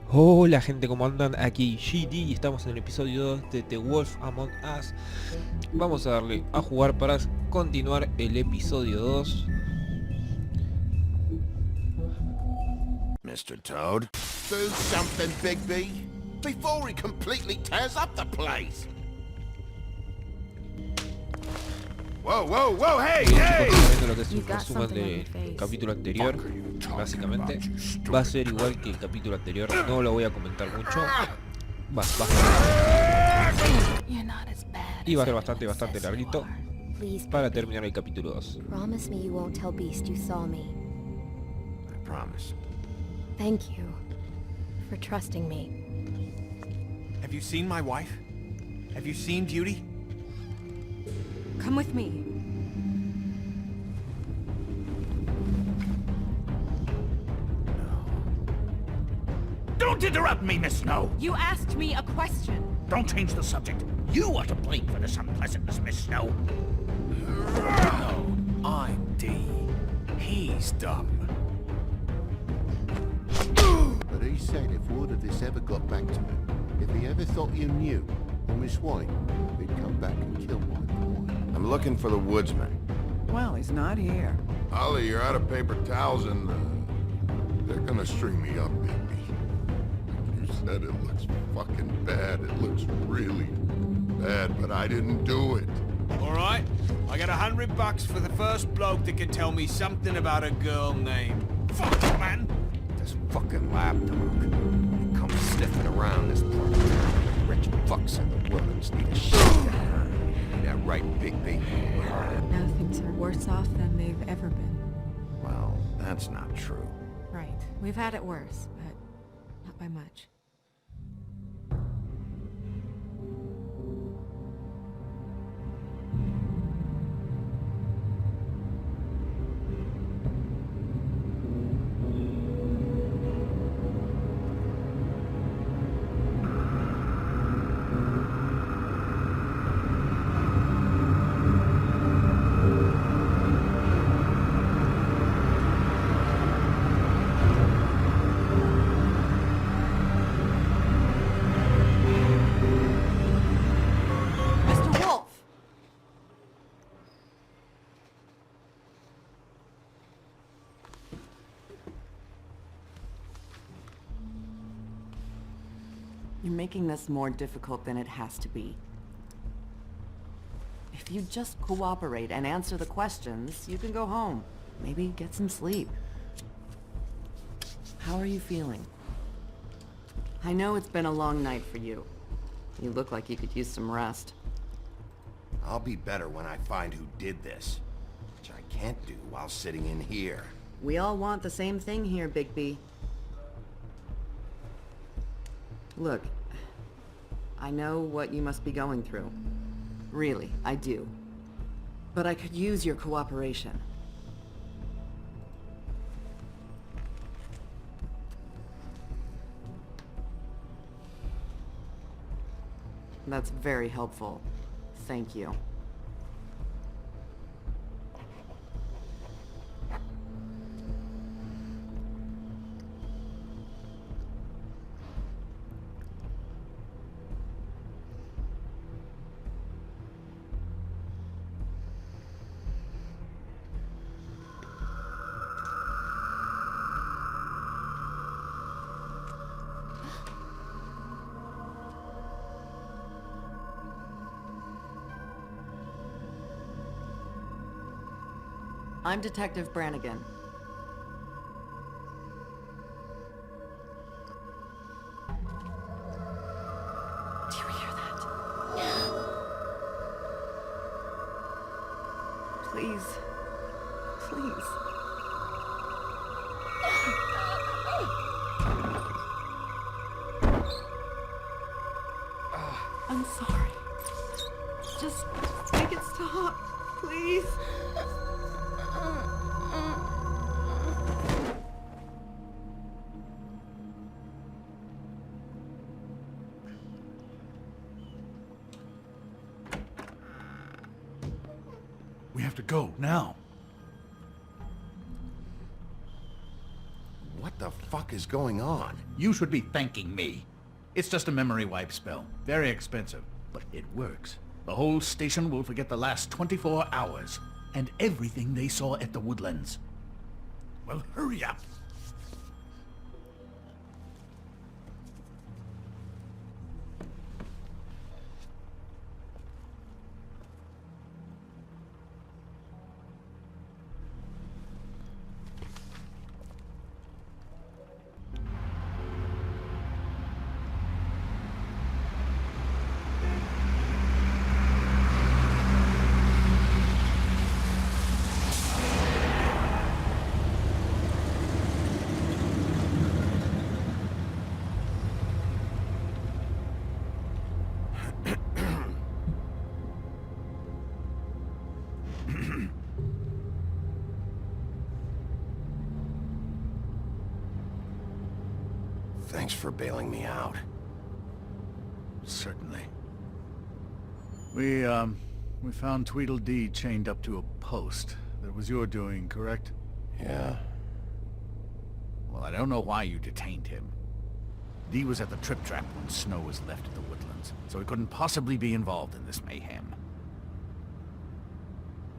Hola gente, ¿cómo andan? Aquí G-D y estamos en el episodio 2 de The Wolf Among Us. Vamos a darle a jugar para continuar el episodio 2. Mr. Toad. Do something, Bigby, before he completely tears up the place. Whoa, whoa, whoa, hey, Chicos, hey! estamos viendo lo que es You un got resumen something on del your face. capítulo anterior. Fuck are you talking Básicamente about, you stupid va a ser igual cunt? que el capítulo anterior. No lo voy a comentar mucho. Va You're not as bad y va a as ser everyone bastante says you larguito are. Please, para Bigby, terminar el capítulo 2. promise me you won't tell Beast you saw me. I promise. Thank you for trusting me. Have you seen my wife? Have you seen Beauty? Come with me. Don't interrupt me, Miss Snow! You asked me a question. Don't change the subject. You are to blame for this unpleasantness, Miss Snow. No, I'm D. He's dumb. But he said if word of this ever got back to him, if he ever thought you knew, or Miss White, he'd come back and kill my boy. I'm looking for the woodsman. Well, he's not here. Ollie, you're out of paper towels and they're gonna string me up, baby. You said it looks fucking bad. It looks really bad, but I didn't do it. Alright, I got $100 for the first bloke that can tell me something about a girl named... Fuck you, man! This fucking lapdog. He comes sniffing around this part. Rich fucks in the woods need a shit down. That right, Bigby? Now things are worse off than they've ever been. Well, that's not true. Right. We've had it worse, but not by much. Mr. Wolf! You're making this more difficult than it has to be. If you just cooperate and answer the questions, you can go home. Maybe get some sleep. How are you feeling? I know it's been a long night for you. You look like you could use some rest. I'll be better when I find who did this, which I can't do while sitting in here. We all want the same thing here, Bigby. Look, I know what you must be going through. Really, I do. But I could use your cooperation. That's very helpful. Thank you. I'm Detective Brannigan. Do you hear that? Please. Please. I'm sorry. Just make it stop, please. We have to go, now. What the fuck? fuck is going on? You should be thanking me. It's just a memory wipe spell. Very expensive, but it works. The whole station will forget the last 24 hours and everything they saw at the Woodlands. Well, hurry up. Thanks for bailing me out. Certainly. We found Tweedledee chained up to a post. That was your doing, correct? Yeah. Well, I don't know why you detained him. Dee was at the Trip Trap when Snow was left at the Woodlands, so he couldn't possibly be involved in this mayhem.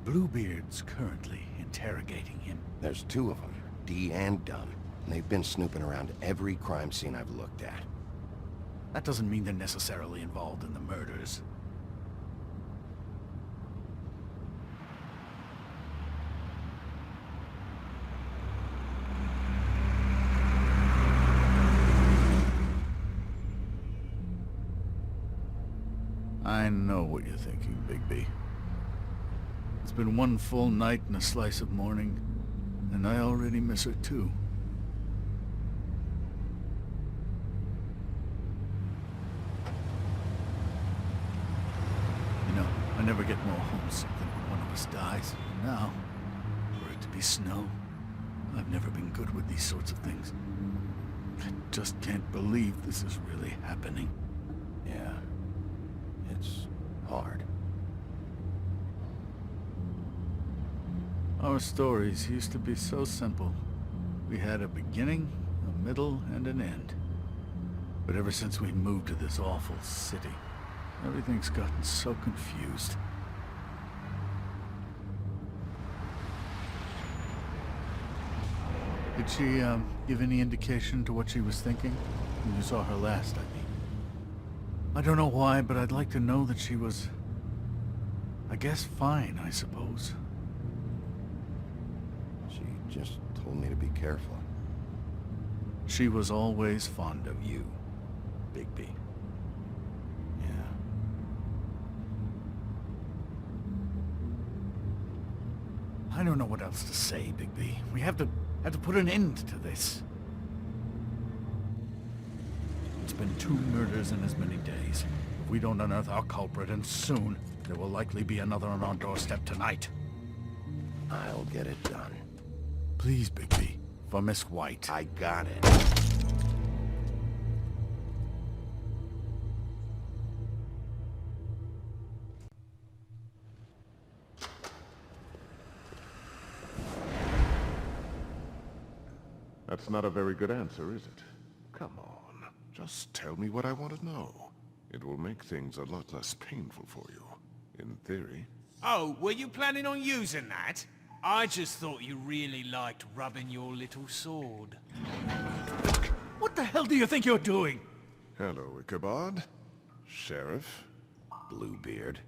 Bluebeard's currently interrogating him. There's two of them, Dee and Dunn. And they've been snooping around every crime scene I've looked at. That doesn't mean they're necessarily involved in the murders. I know what you're thinking, Bigby. It's been one full night and a slice of morning, and I already miss her too. I never get more homesick than when one of us dies. And now, for it to be Snow, I've never been good with these sorts of things. I just can't believe this is really happening. Yeah. It's hard. Our stories used to be so simple. We had a beginning, a middle, and an end. But ever since we moved to this awful city, everything's gotten so confused. Did she, give any indication to what she was thinking? When you saw her last, I mean. I don't know why, but I'd like to know that she was... I guess fine, I suppose. She just told me to be careful. She was always fond of you, Bigby. I don't know what else to say, Bigby. We have to put an end to this. It's been 2 murders in as many days. If we don't unearth our culprit, and soon, there will likely be another on our doorstep tonight. I'll get it done. Please, Bigby. For Miss White. I got it. That's not a very good answer, is it? Come on, just tell me what I want to know. It will make things a lot less painful for you, in theory. Oh, were you planning on using that? I just thought you really liked rubbing your little sword. What the hell do you think you're doing? Hello, Ichabod. Sheriff. Bluebeard.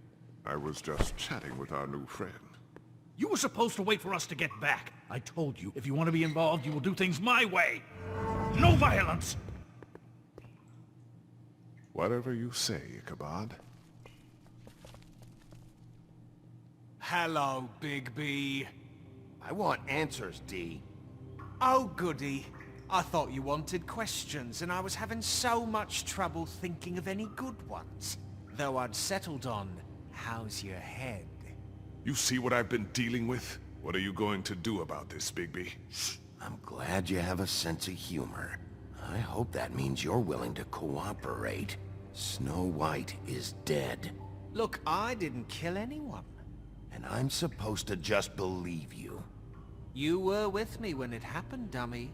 I was just chatting with our new friend. You were supposed to wait for us to get back. I told you, if you want to be involved, you will do things my way. No violence! Whatever you say, Ichabod. Hello, Bigby. I want answers, Dee. Oh, goody. I thought you wanted questions, and I was having so much trouble thinking of any good ones. Though I'd settled on, how's your head? You see what I've been dealing with? What are you going to do about this, Bigby? I'm glad you have a sense of humor. I hope that means you're willing to cooperate. Snow White is dead. Look, I didn't kill anyone. And I'm supposed to just believe you. You were with me when it happened, dummy.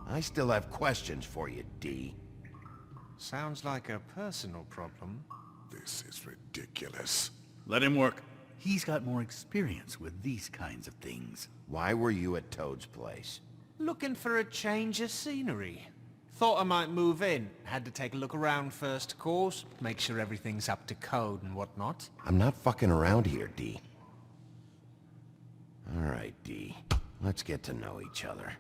I still have questions for you, D. Sounds like a personal problem. This is ridiculous. Let him work. He's got more experience with these kinds of things. Why were you at Toad's place? Looking for a change of scenery. Thought I might move in. Had to take a look around first, of course. Make sure everything's up to code and whatnot. I'm not fucking around here, D. All right, D. Let's get to know each other.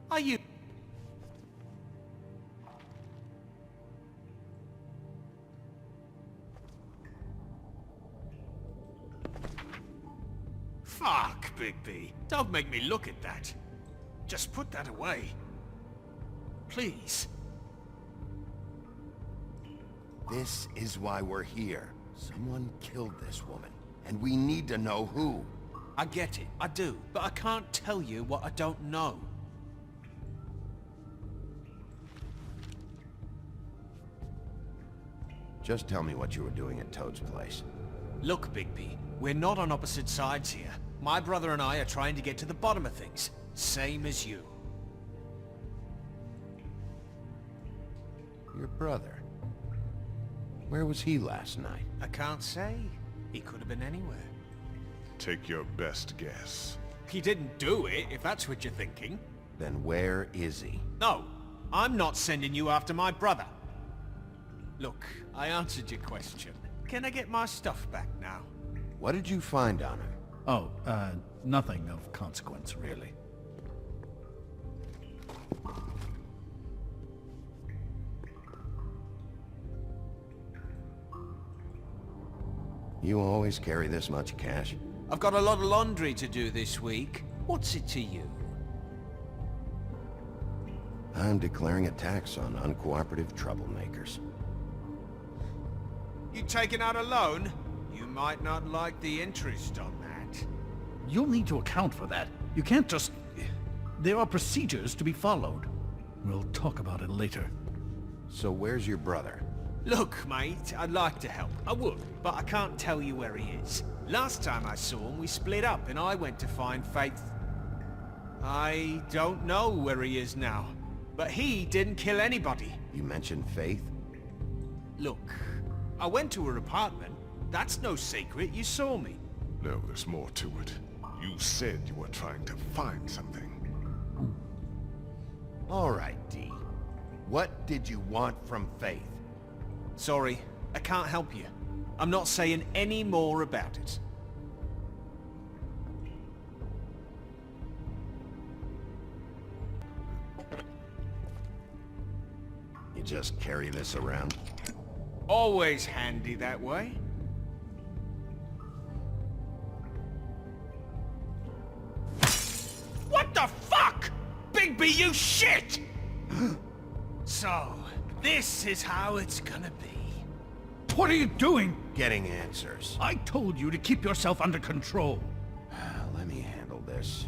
Are you... Fuck, Bigby. Don't make me look at that. Just put that away. Please. This is why we're here. Someone killed this woman, and we need to know who. I get it, I do. But I can't tell you what I don't know. Just tell me what you were doing at Toad's place. Look, Bigby, we're not on opposite sides here. My brother and I are trying to get to the bottom of things. Same as you. Your brother? Where was he last night? I can't say. He could have been anywhere. Take your best guess. He didn't do it, if that's what you're thinking. Then where is he? No, I'm not sending you after my brother. Look, I answered your question. Can I get my stuff back now? What did you find on him? Oh, nothing of consequence, really. You always carry this much cash? I've got a lot of laundry to do this week. What's it to you? I'm declaring a tax on uncooperative troublemakers. You taking out a loan? You might not like the interest on that. You'll need to account for that. You can't just... There are procedures to be followed. We'll talk about it later. So where's your brother? Look, mate, I'd like to help. I would, but I can't tell you where he is. Last time I saw him, we split up and I went to find Faith. I don't know where he is now, but he didn't kill anybody. You mentioned Faith? Look, I went to her apartment. That's no secret, you saw me. No, there's more to it. You said you were trying to find something. All right, D. What did you want from Faith? Sorry, I can't help you. I'm not saying any more about it. You just carry this around? Always handy that way. What the fuck? Bigby, you shit! So, this is how it's gonna be. What are you doing? Getting answers. I told you to keep yourself under control. Let me handle this.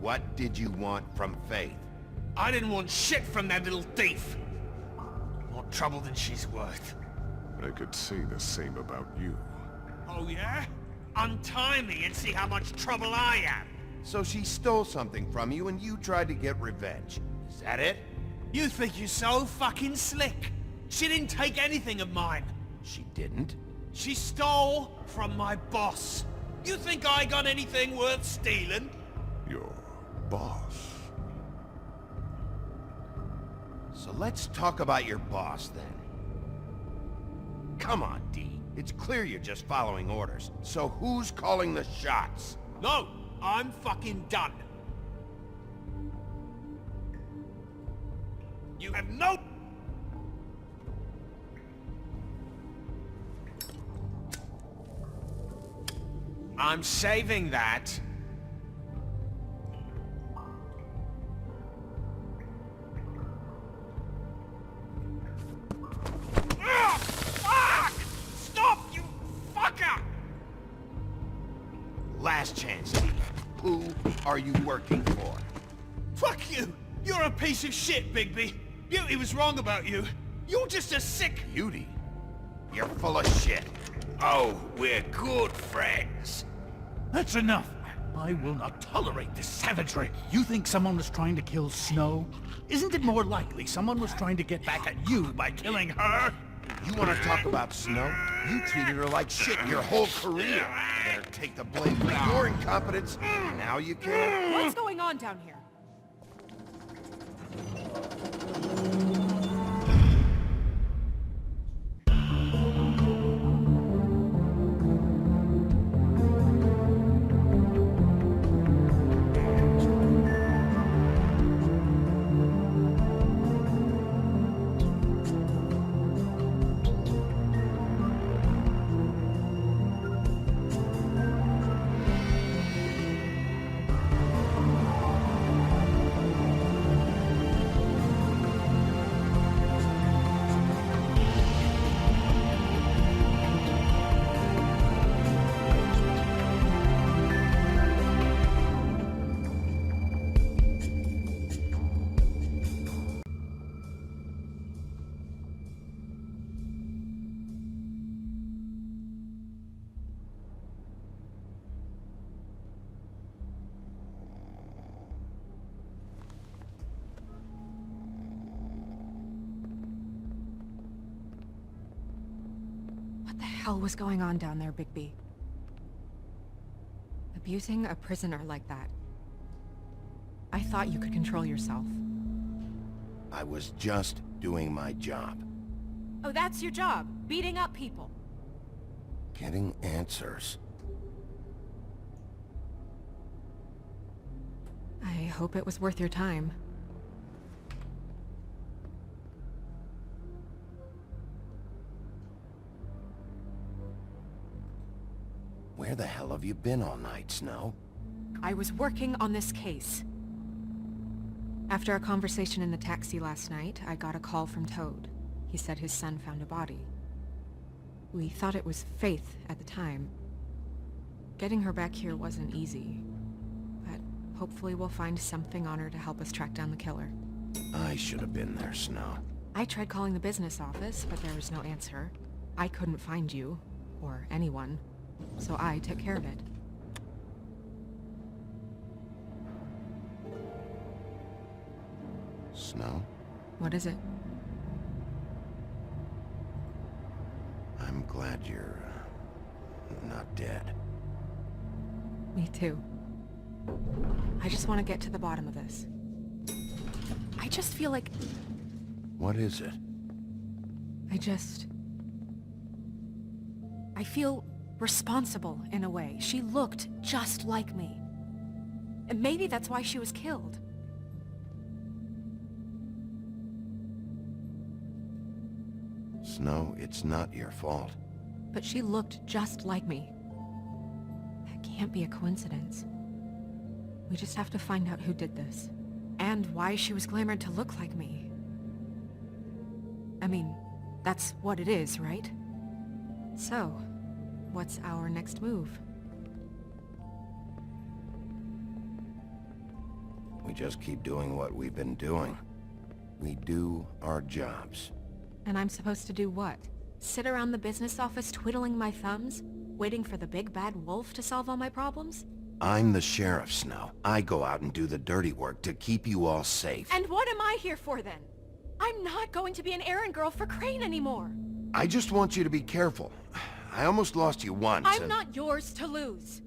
What did you want from Faith? I didn't want shit from that little thief. More trouble than she's worth. I could say the same about you. Oh yeah? Untie me and see how much trouble I am. So she stole something from you and you tried to get revenge. Is that it? You think you're so fucking slick. She didn't take anything of mine. She didn't? She stole from my boss. You think I got anything worth stealing? Your boss. So let's talk about your boss then. Come on, D. It's clear you're just following orders. So who's calling the shots? No, I'm fucking done. You have no... I'm saving that. Ah! Fuck! Stop, you fucker! Last chance, D. Who are you working for? Fuck you! You're a piece of shit, Bigby! Beauty was wrong about you. You're just a sick... Beauty? You're full of shit. Oh, we're good friends. That's enough. I will not tolerate this savagery. You think someone was trying to kill Snow? Isn't it more likely someone was trying to get back at you by killing her? You want to talk about Snow? You treated her like shit your whole career. Better take the blame for your incompetence. Now you can. What's going on down here? What the hell was going on down there, Bigby? Abusing a prisoner like that. I thought you could control yourself. I was just doing my job. Oh, that's your job, beating up people. Getting answers. I hope it was worth your time. Where the hell have you been all night, Snow? I was working on this case. After our conversation in the taxi last night, I got a call from Toad. He said his son found a body. We thought it was Faith at the time. Getting her back here wasn't easy, but hopefully we'll find something on her to help us track down the killer. I should have been there, Snow. I tried calling the business office, but there was no answer. I couldn't find you, or anyone, so I took care of it. Snow? What is it? I'm glad you're not dead. Me too. I just want to get to the bottom of this. I just feel like... What is it? I feel responsible in a way. She looked just like me. And maybe that's why she was killed. Snow, it's not your fault. But she looked just like me. That can't be a coincidence. We just have to find out who did this. And why she was glamored to look like me. I mean, that's what it is, right? So, what's our next move? We just keep doing what we've been doing. We do our jobs. And I'm supposed to do what? Sit around the business office twiddling my thumbs? Waiting for the big bad wolf to solve all my problems? I'm the sheriff, Snow. I go out and do the dirty work to keep you all safe. And what am I here for then? I'm not going to be an errand girl for Crane anymore. I just want you to be careful. I almost lost you once. I'm not yours to lose.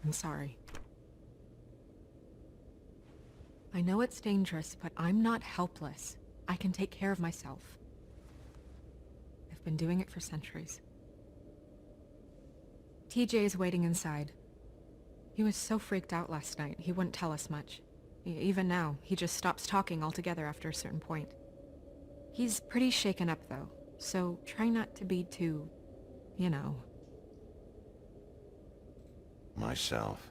I'm sorry. I know it's dangerous, but I'm not helpless. I can take care of myself. I've been doing it for centuries. TJ is waiting inside. He was so freaked out last night, he wouldn't tell us much. Even now, he just stops talking altogether after a certain point. He's pretty shaken up, though, so try not to be too, you know. Myself.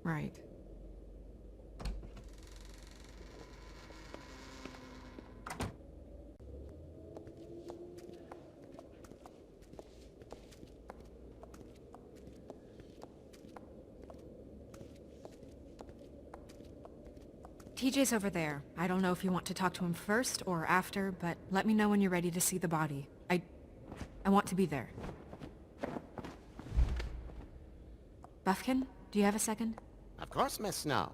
Right. TJ's over there. I don't know if you want to talk to him first or after, but let me know when you're ready to see the body. I want to be there. Buffkin, do you have a second? Of course, Miss Snow.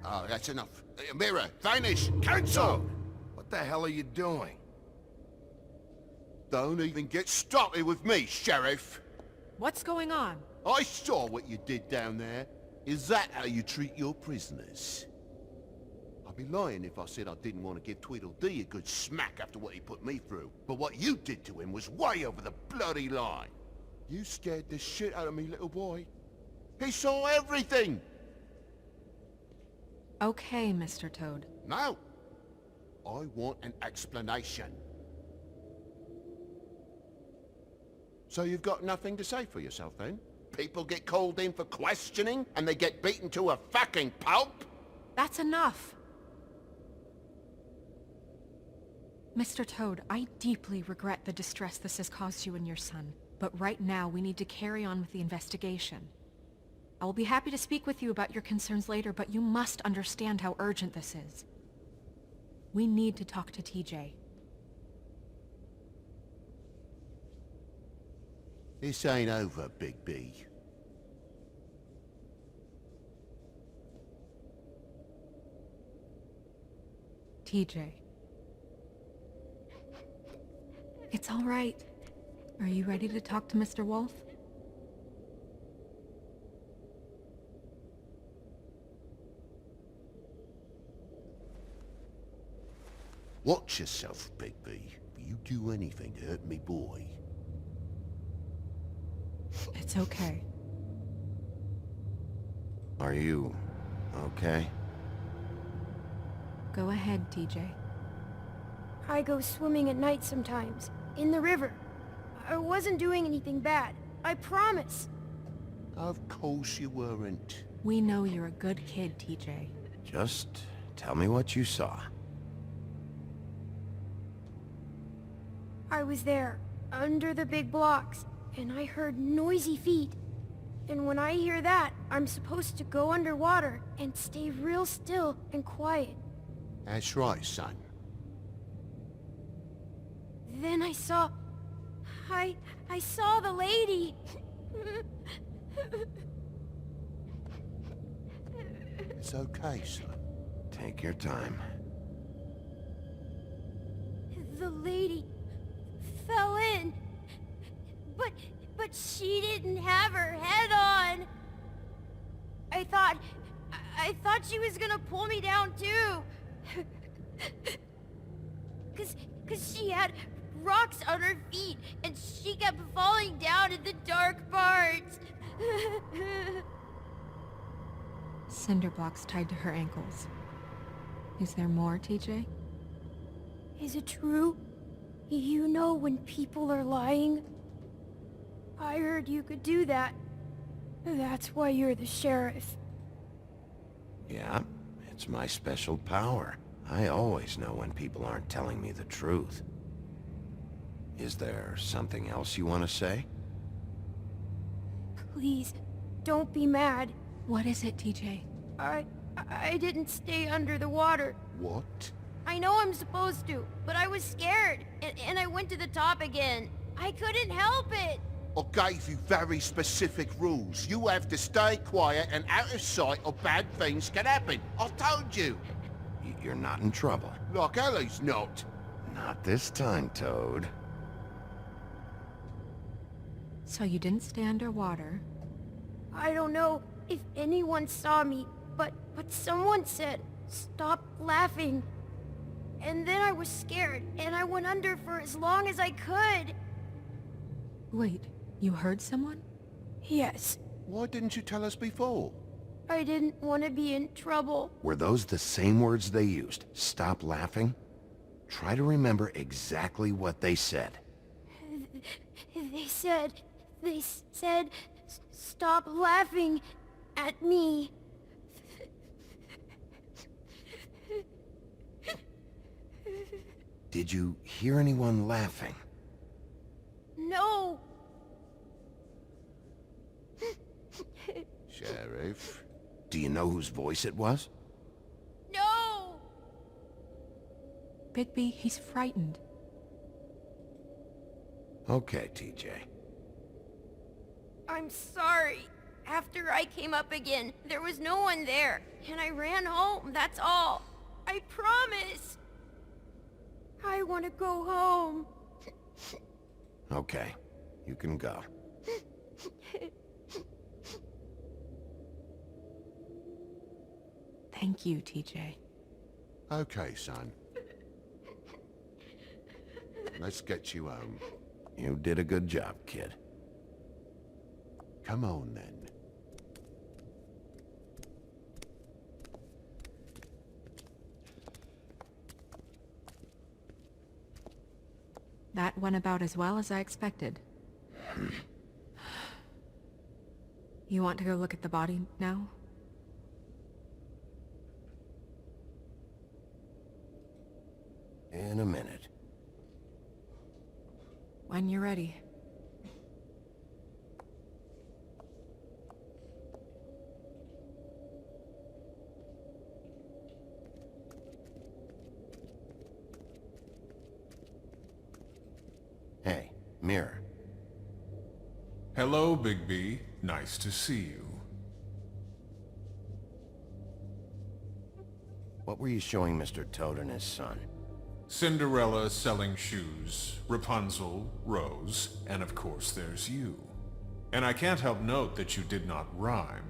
Oh, that's enough. Mirror, vanish, cancel! What the hell are you doing? Don't even get started with me, Sheriff. What's going on? I saw what you did down there. Is that how you treat your prisoners? I'd be lying if I said I didn't want to give Tweedledee a good smack after what he put me through. But what you did to him was way over the bloody line. You scared the shit out of me, little boy. He saw everything! Okay, Mr. Toad. No! I want an explanation. So you've got nothing to say for yourself, then? People get called in for questioning, and they get beaten to a fucking pulp? That's enough! Mr. Toad, I deeply regret the distress this has caused you and your son. But right now, we need to carry on with the investigation. I will be happy to speak with you about your concerns later, but you must understand how urgent this is. We need to talk to TJ. This ain't over, Big B. TJ. It's all right. Are you ready to talk to Mr. Wolf? Watch yourself, Big B. If you do anything to hurt me, boy. It's okay. Are you okay? Go ahead, TJ. I go swimming at night sometimes, in the river. I wasn't doing anything bad, I promise. Of course you weren't. We know you're a good kid, TJ. Just tell me what you saw. I was there, under the big blocks, and I heard noisy feet. And when I hear that, I'm supposed to go underwater and stay real still and quiet. That's right, son. Then I saw... I saw the lady. It's okay, son. Take your time. The lady fell in. But she didn't have her head on. I thought she was gonna pull me down too. Cause she had rocks on her feet and she kept falling down in the dark parts. Cinder blocks tied to her ankles. Is there more, TJ? Is it true? You know when people are lying? I heard you could do that. That's why you're the sheriff. Yeah, it's my special power. I always know when people aren't telling me the truth. Is there something else you want to say? Please, don't be mad. What is it, TJ? I didn't stay under the water. What? I know I'm supposed to, but I was scared, and I went to the top again. I couldn't help it. I gave you very specific rules. You have to stay quiet and out of sight or bad things can happen. I told you. You're not in trouble. Like Ellie's not. Not this time, Toad. So you didn't stay underwater? I don't know if anyone saw me, but someone said, "Stop laughing." And then I was scared, and I went under for as long as I could. Wait, you heard someone? Yes. Why didn't you tell us before? I didn't want to be in trouble. Were those the same words they used? Stop laughing? Try to remember exactly what they said. They said, "Stop laughing at me." Did you hear anyone laughing? No! Sheriff, do you know whose voice it was? No! Bigby, he's frightened. Okay, TJ. I'm sorry. After I came up again, there was no one there, and I ran home, that's all. I promise. I want to go home. Okay, you can go. Thank you, TJ. Okay, son. Let's get you home. You did a good job, kid. Come on, then. That went about as well as I expected. You want to go look at the body now? In a minute. When you're ready. Hey, Mirror. Hello, Bigby. Nice to see you. What were you showing Mr. Toad and his son? Cinderella selling shoes, Rapunzel, Rose, and of course there's you. And I can't help note that you did not rhyme.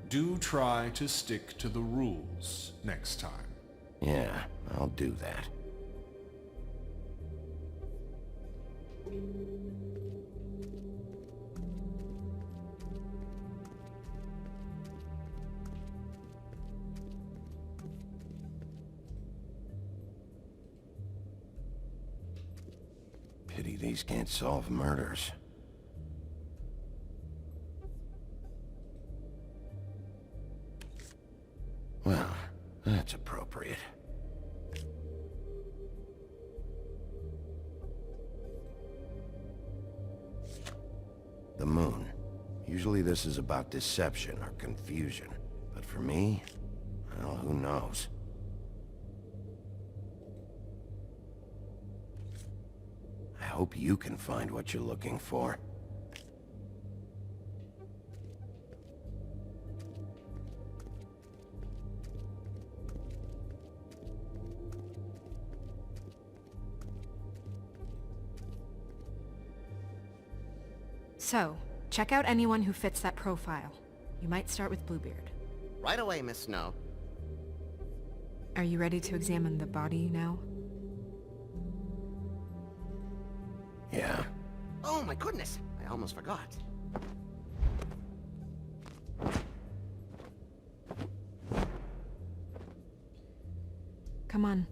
Do try to stick to the rules next time. Yeah, I'll do that. Pity these can't solve murders. Well, that's appropriate. The moon. Usually this is about deception or confusion. But for me, well, who knows? I hope you can find what you're looking for. So, check out anyone who fits that profile. You might start with Bluebeard. Right away, Miss Snow. Are you ready to examine the body now? Yeah. Oh my goodness, I almost forgot. Come on.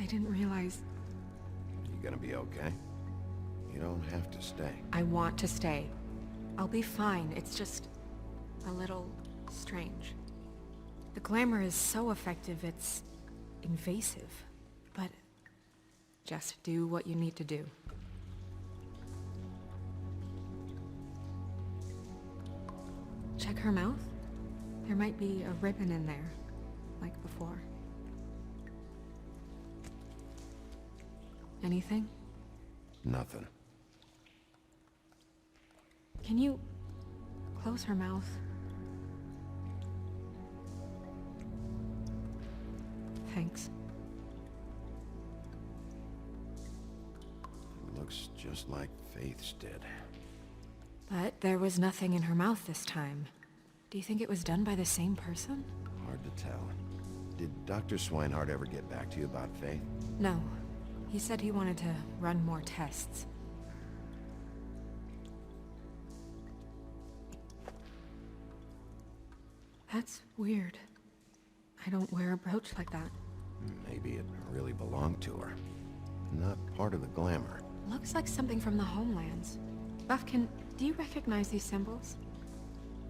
I didn't realize... You gonna be okay? You don't have to stay. I want to stay. I'll be fine. It's just... a little... strange. The glamour is so effective, it's... invasive. But... just do what you need to do. Check her mouth. There might be a ribbon in there, like before. Anything? Nothing. Can you close her mouth? Thanks. It looks just like Faith's did. But there was nothing in her mouth this time. Do you think it was done by the same person? Hard to tell. Did Dr. Swinehart ever get back to you about Faith? No. He said he wanted to run more tests. That's weird. I don't wear a brooch like that. Maybe it really belonged to her. Not part of the glamour. Looks like something from the homelands. Buffkin, do you recognize these symbols?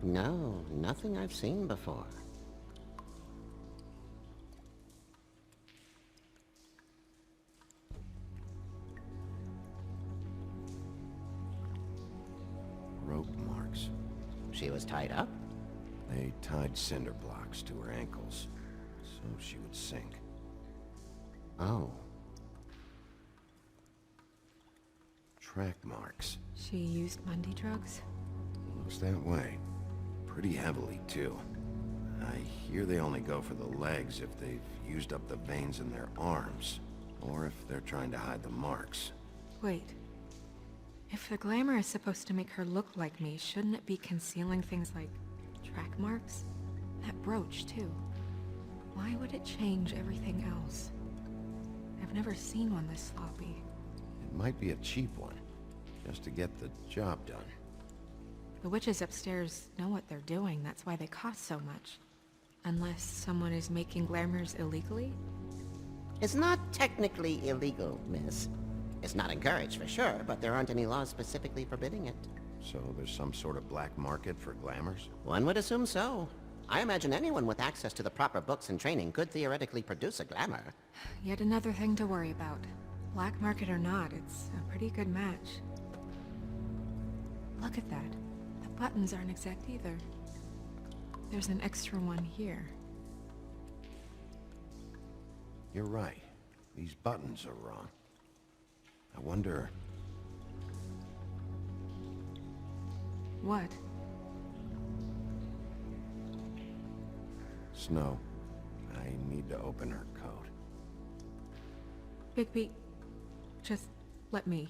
No, nothing I've seen before. Rope marks. She was tied up? They tied cinder blocks to her ankles, so she would sink. Oh. Track marks. She used Mundy drugs? Looks that way. Pretty heavily, too. I hear they only go for the legs if they've used up the veins in their arms, or if they're trying to hide the marks. Wait. If the glamour is supposed to make her look like me, shouldn't it be concealing things like track marks? That brooch, too. Why would it change everything else? I've never seen one this sloppy. It might be a cheap one, just to get the job done. The witches upstairs know what they're doing, that's why they cost so much. Unless someone is making glamours illegally? It's not technically illegal, miss. It's not encouraged for sure, but there aren't any laws specifically forbidding it. So there's some sort of black market for glamours? One would assume so. I imagine anyone with access to the proper books and training could theoretically produce a glamour. Yet another thing to worry about. Black market or not, it's a pretty good match. Look at that. The buttons aren't exact either. There's an extra one here. You're right. These buttons are wrong. I wonder... What? Snow, I need to open her coat. Bigby, just let me.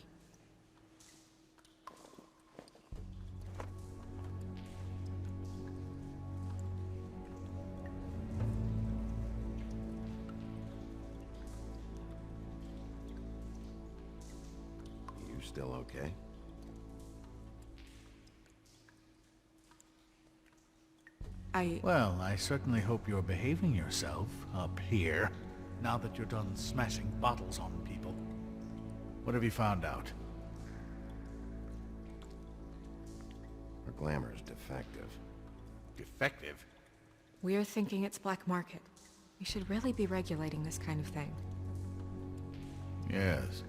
You still okay? Well, I certainly hope you're behaving yourself up here, now that you're done smashing bottles on people. What have you found out? Her glamour's defective. Defective? We're thinking it's black market. We should really be regulating this kind of thing. Yes.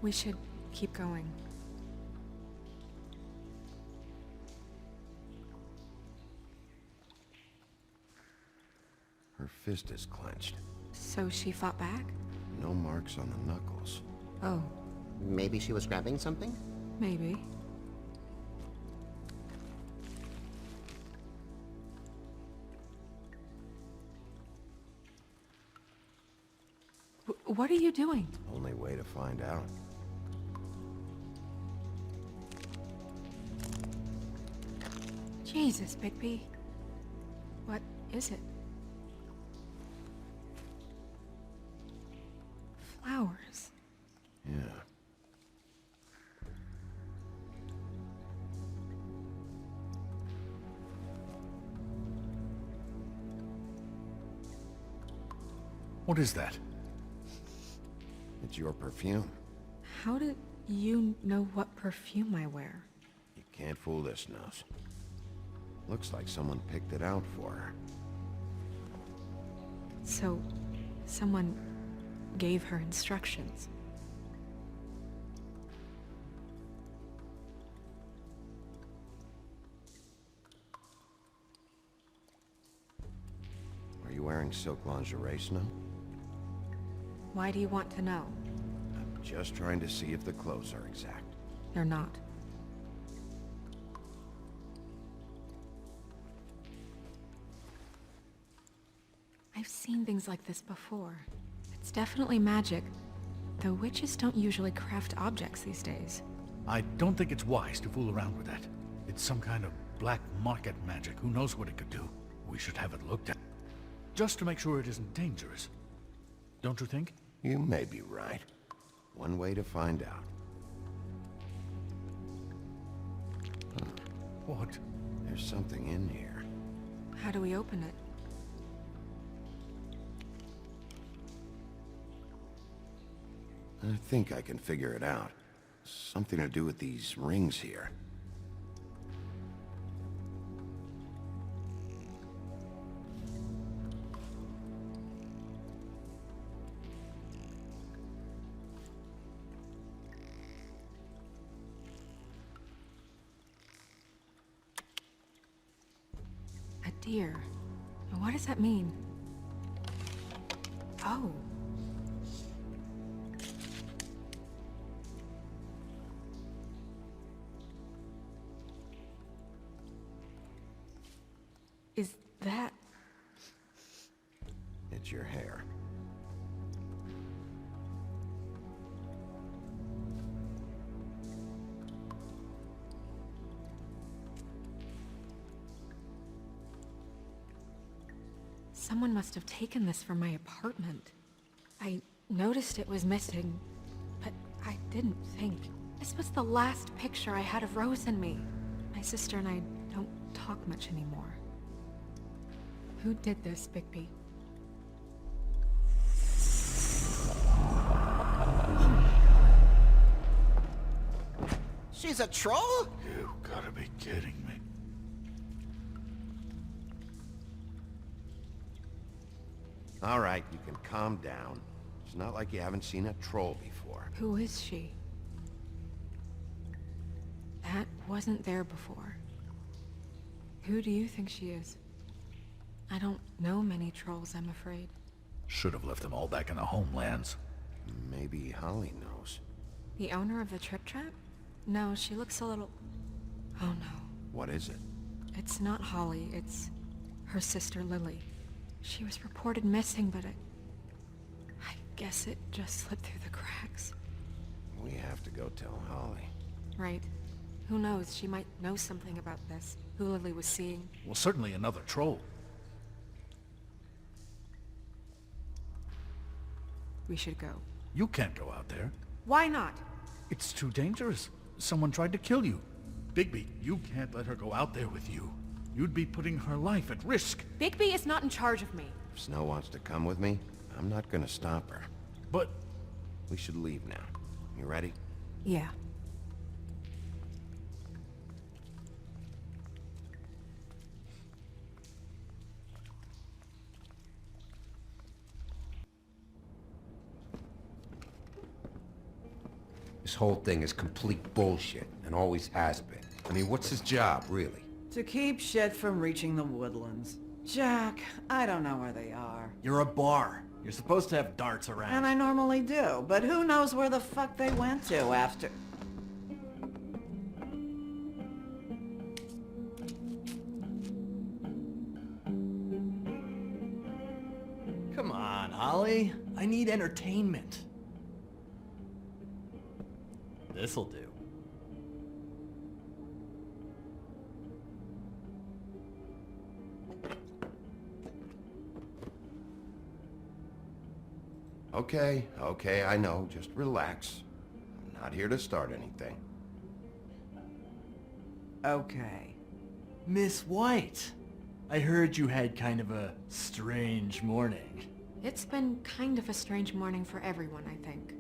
We should keep going. Her fist is clenched. So she fought back? No marks on the knuckles. Oh. Maybe she was grabbing something? Maybe. What are you doing? Only way to find out. Jesus, Bigby. What is it? Flowers. Yeah. What is that? It's your perfume. How do you know what perfume I wear? You can't fool this nose. Looks like someone picked it out for her. So, someone gave her instructions. Are you wearing silk lingerie, Snow? Why do you want to know? I'm just trying to see if the clothes are exact. They're not. I've seen things like this before. It's definitely magic, though witches don't usually craft objects these days. I don't think it's wise to fool around with that. It's some kind of black market magic. Who knows what it could do? We should have it looked at. Just to make sure it isn't dangerous. Don't you think? You may be right. One way to find out. What? There's something in here. How do we open it? I think I can figure it out. Something to do with these rings here. A deer. What does that mean? Oh. Is that... It's your hair. Someone must have taken this from my apartment. I noticed it was missing, but I didn't think. This was the last picture I had of Rose and me. My sister and I don't talk much anymore. Who did this, Bigby? She's a troll? You gotta be kidding me. All right, you can calm down. It's not like you haven't seen a troll before. Who is she? That wasn't there before. Who do you think she is? I don't know many trolls, I'm afraid. Should have left them all back in the homelands. Maybe Holly knows. The owner of the Trip Trap? No, she looks a little... Oh no. What is it? It's not Holly, it's her sister Lily. She was reported missing, but I guess it just slipped through the cracks. We have to go tell Holly. Right. Who knows, she might know something about this. Who Lily was seeing. Well, certainly another troll. We should go. You can't go out there. Why not? It's too dangerous. Someone tried to kill you. Bigby, you can't let her go out there with you. You'd be putting her life at risk. Bigby is not in charge of me. If Snow wants to come with me, I'm not gonna stop her. But... We should leave now. You ready? Yeah. This whole thing is complete bullshit, and always has been. I mean, what's his job, really? To keep shit from reaching the woodlands. Jack, I don't know where they are. You're a bar. You're supposed to have darts around. And I normally do, but who knows where the fuck they went to after... Come on, Holly. I need entertainment. This'll do. Okay, I know. Just relax. I'm not here to start anything. Okay. Miss White, I heard you had kind of a strange morning. It's been kind of a strange morning for everyone, I think.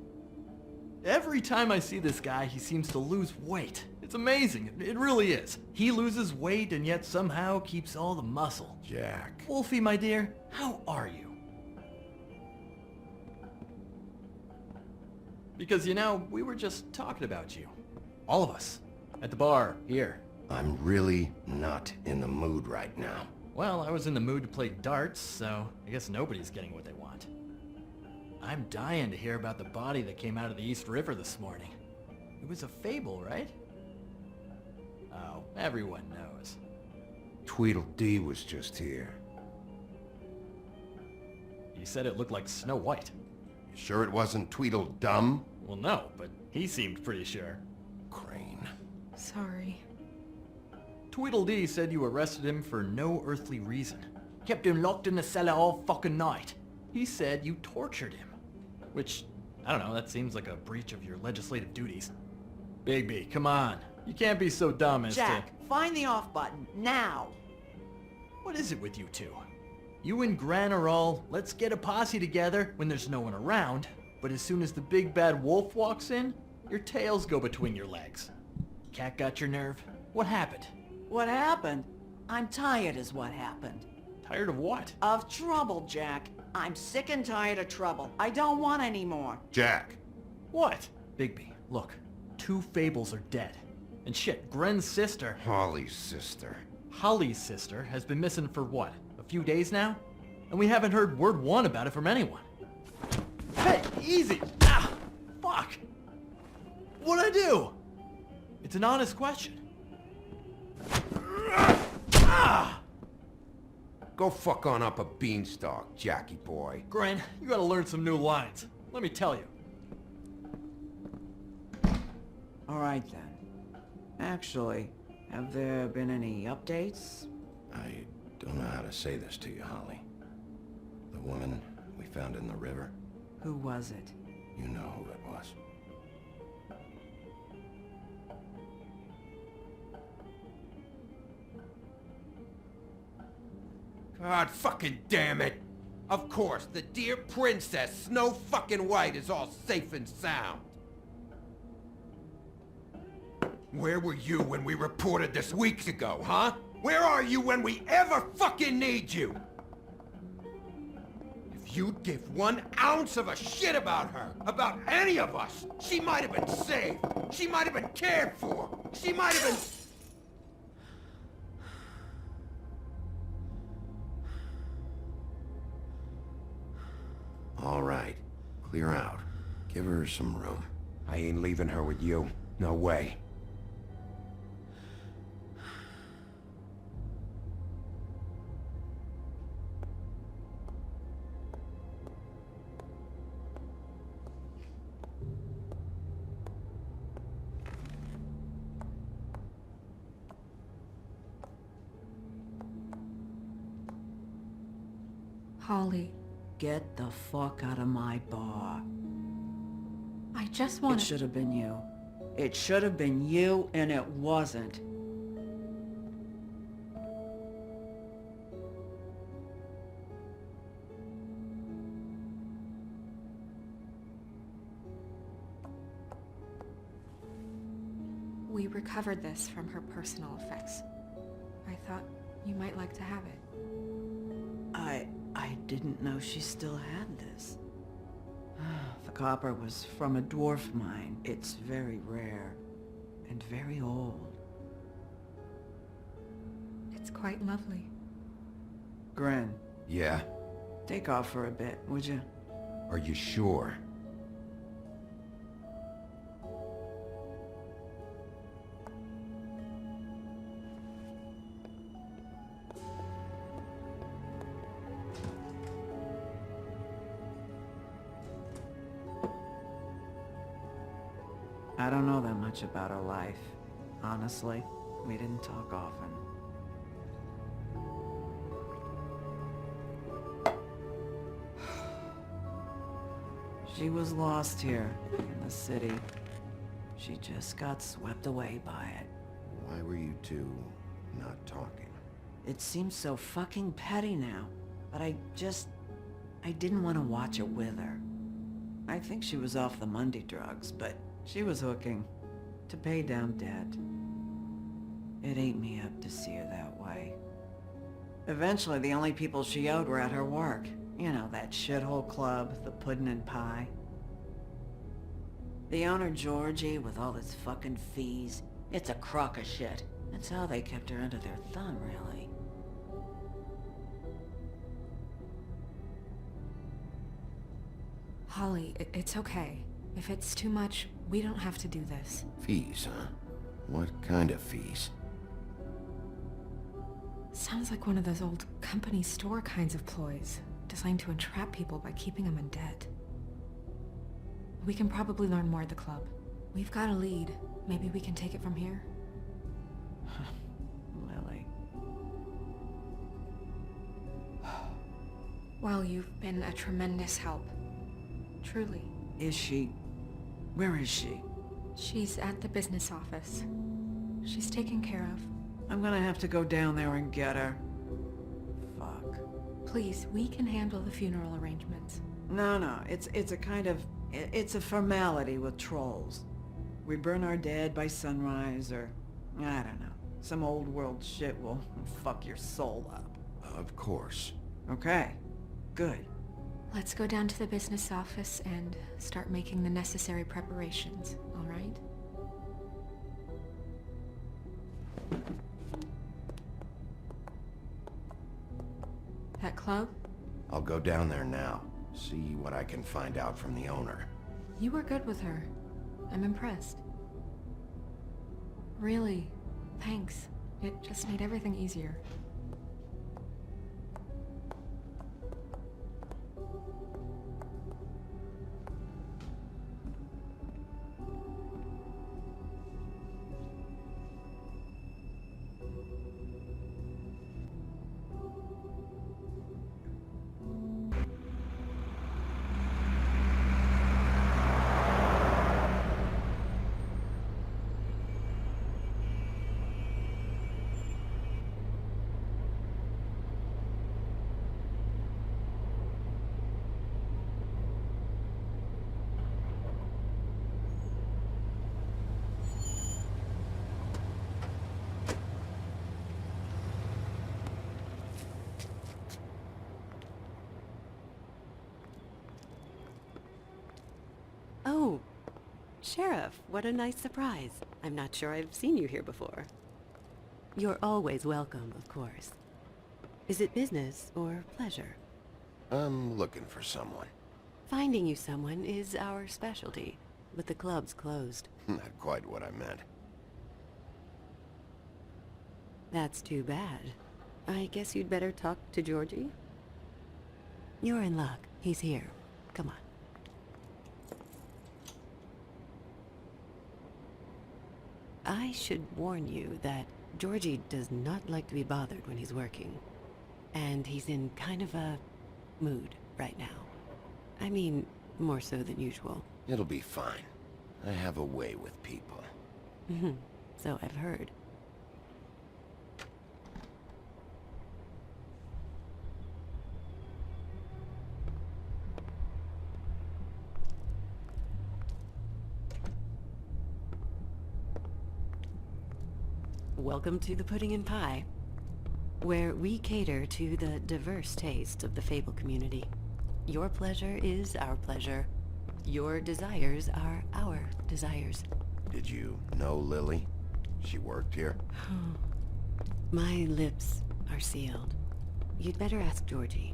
Every time I see this guy, he seems to lose weight. It's amazing. It really is. He loses weight and yet somehow keeps all the muscle. Jack. Wolfie, my dear, how are you? Because, you know, we were just talking about you. All of us. At the bar, here. I'm really not in the mood right now. Well, I was in the mood to play darts, so I guess nobody's getting what they want. I'm dying to hear about the body that came out of the East River this morning. It was a fable, right? Oh, everyone knows. Tweedledee was just here. You said it looked like Snow White. You sure it wasn't Tweedledum? Well, no, but he seemed pretty sure. Crazy. Sorry. Tweedledee said you arrested him for no earthly reason. Kept him locked in the cellar all fucking night. He said you tortured him. Which, I don't know, that seems like a breach of your legislative duties. Bigby, come on. You can't be so dumb as Jack, find the off button, now! What is it with you two? You and Gran are all, let's get a posse together when there's no one around, but as soon as the big bad wolf walks in, your tails go between your legs. Cat got your nerve? What happened? What happened? I'm tired is what happened. Tired of what? Of trouble, Jack. I'm sick and tired of trouble. I don't want any more. Jack. What? Bigby, look. 2 fables are dead. And shit, Gren's sister... Holly's sister. Holly's sister has been missing for what? A few days now? And we haven't heard word one about it from anyone. Hey, easy! Ah! Fuck! What'd I do? It's an honest question. Ah! Go fuck on up a beanstalk, Jackie boy. Gren, you gotta learn some new lines. Let me tell you. All right, then. Actually, have there been any updates? I don't know how to say this to you, Holly. The woman we found in the river, Who was it? you know who it was. God fucking damn it! Of course, the dear princess, Snow fucking White, is all safe and sound. Where were you when we reported this weeks ago, huh? Where are you when we ever fucking need you? If you'd give 1 ounce of a shit about her, about any of us, she might have been saved. She might have been cared for. She might have been... All right, clear out. Give her some room. I ain't leaving her with you. No way. Holly, Get the fuck out of my bar. I just It want to... should have been you. It should have been you, and it wasn't. We recovered this from her personal effects. I thought you might like to have it. I didn't know she still had this. The copper was from a dwarf mine. It's very rare and very old. It's quite lovely. Gren, Yeah? take off for a bit, would you? Are you sure? I don't know that much about her life. Honestly, we didn't talk often. She was lost here, in the city. She just got swept away by it. Why were you two not talking? It seems so fucking petty now, but I didn't want to watch it with her. I think she was off the Monday drugs, but she was hooking to pay down debt. It ate me up to see her that way. Eventually, the only people she owed were at her work. You know, that shithole club, the Puddin' and Pie. The owner, Georgie, with all his fucking fees, it's a crock of shit. That's how they kept her under their thumb, really. Holly, it's okay. If it's too much, we don't have to do this. Fees, huh? What kind of fees? Sounds like one of those old company store kinds of ploys, designed to entrap people by keeping them in debt. We can probably learn more at the club. We've got a lead. Maybe we can take it from here? Well, you've been a tremendous help. Truly. Is she... Where is she? She's at the business office. She's taken care of. I'm gonna have to go down there and get her. Fuck. Please, we can handle the funeral arrangements. No, it's a kind of... It's a formality with trolls. We burn our dead by sunrise, or... I don't know. Some old world shit will fuck your soul up. Of course. Okay. Good. Let's go down to the business office and start making the necessary preparations, all right? That club? I'll go down there now. See what I can find out from the owner. You were good with her. I'm impressed. Really, thanks. It just made everything easier. Oh, Sheriff, what a nice surprise. I'm not sure I've seen you here before. You're always welcome, of course. Is it business or pleasure? I'm looking for someone. Finding you someone is our specialty, but the club's closed. Not quite what I meant. That's too bad. I guess you'd better talk to Georgie? You're in luck. He's here. Come on. I should warn you that Georgie does not like to be bothered when he's working. And he's in kind of a mood right now. I mean, more so than usual. It'll be fine. I have a way with people. So I've heard. Welcome to the Pudding and Pie, where we cater to the diverse tastes of the Fable community. Your pleasure is our pleasure. Your desires are our desires. Did you know Lily? She worked here? My lips are sealed. You'd better ask Georgie.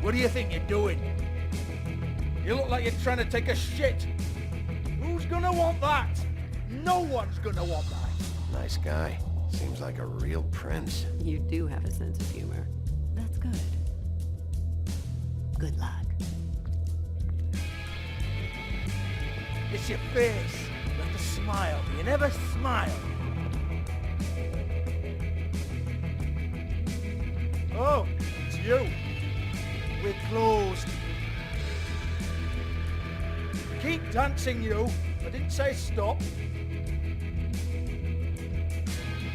What do you think you're doing? You look like you're trying to take a shit. Who's gonna want that? No one's gonna want that. Nice guy. Seems like a real prince. You do have a sense of humor. That's good. Good luck. It's your face. You have to smile. You never smile. Oh, it's you. We're closed. Keep dancing, you. I didn't say stop.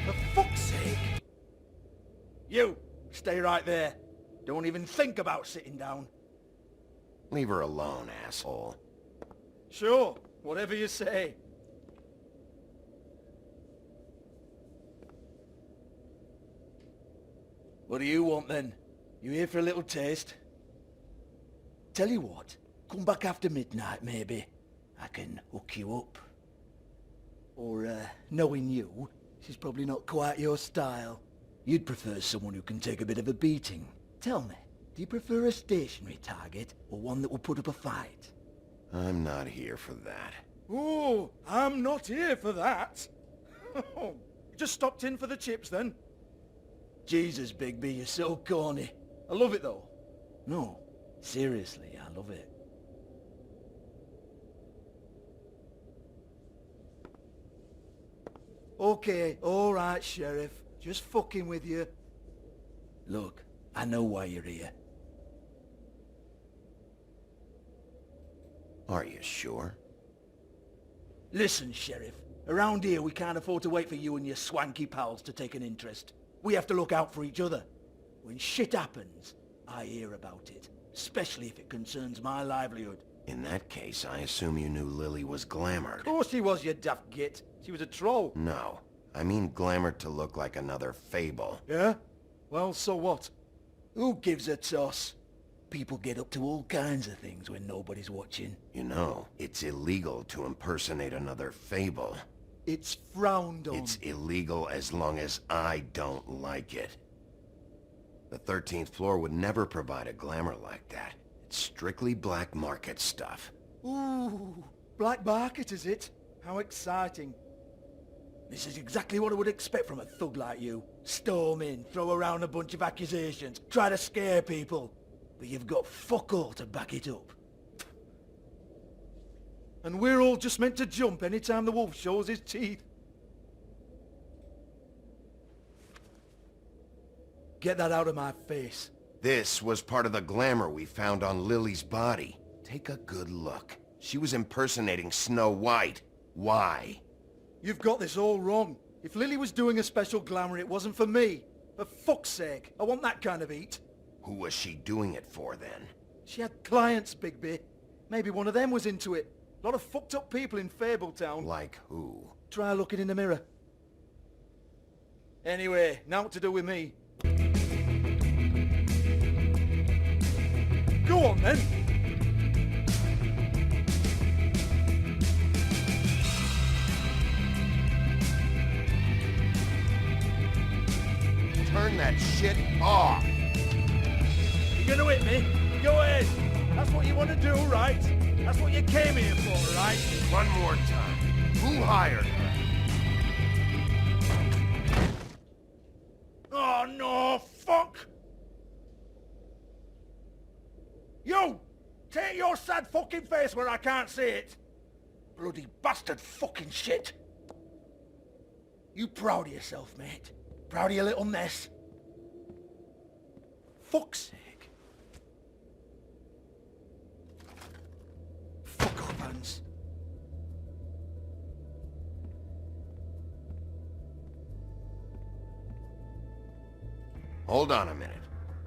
For fuck's sake. You, stay right there. Don't even think about sitting down. Leave her alone, asshole. Sure, whatever you say. What do you want then? You here for a little taste? Tell you what, come back after midnight maybe. I can hook you up. Or, knowing you, she's probably not quite your style. You'd prefer someone who can take a bit of a beating. Tell me, do you prefer a stationary target or one that will put up a fight? I'm not here for that. Oh, I'm not here for that. You just stopped in for the chips then? Jesus, Bigby, you're so corny. I love it though. No, seriously, I love it. Okay, alright, Sheriff. Just fucking with you. Look, I know why you're here. Are you sure? Listen, Sheriff. Around here, we can't afford to wait for you and your swanky pals to take an interest. We have to look out for each other. When shit happens, I hear about it. Especially if it concerns my livelihood. In that case, I assume you knew Lily was glamoured. Of course she was, you daft git. She was a troll. No. I mean glamoured to look like another fable. Yeah? Well, so what? Who gives a toss? People get up to all kinds of things when nobody's watching. You know, it's illegal to impersonate another fable. It's frowned on. It's illegal as long as I don't like it. The 13th floor would never provide a glamour like that. It's strictly black market stuff. Ooh, black market is it? How exciting. This is exactly what I would expect from a thug like you. Storm in, throw around a bunch of accusations, try to scare people. But you've got fuck all to back it up. And we're all just meant to jump anytime the wolf shows his teeth. Get that out of my face. This was part of the glamour we found on Lily's body. Take a good look. She was impersonating Snow White. Why? You've got this all wrong. If Lily was doing a special glamour, it wasn't for me. For fuck's sake, I want that kind of eat. Who was she doing it for, then? She had clients, Bigby. Maybe one of them was into it. A lot of fucked up people in Fabletown. Like who? Try looking in the mirror. Anyway, now what to do with me. Go on, then. Turn that shit off! You gonna hit me? Go ahead. That's what you want to do, right? That's what you came here for, right? One more time. Who hired her? Oh, no, fuck! You! Take your sad fucking face where I can't see it! Bloody bastard fucking shit! You proud of yourself, mate? Proud of your little mess? Fuck's sake. Fuck off, Hans. Hold on a minute.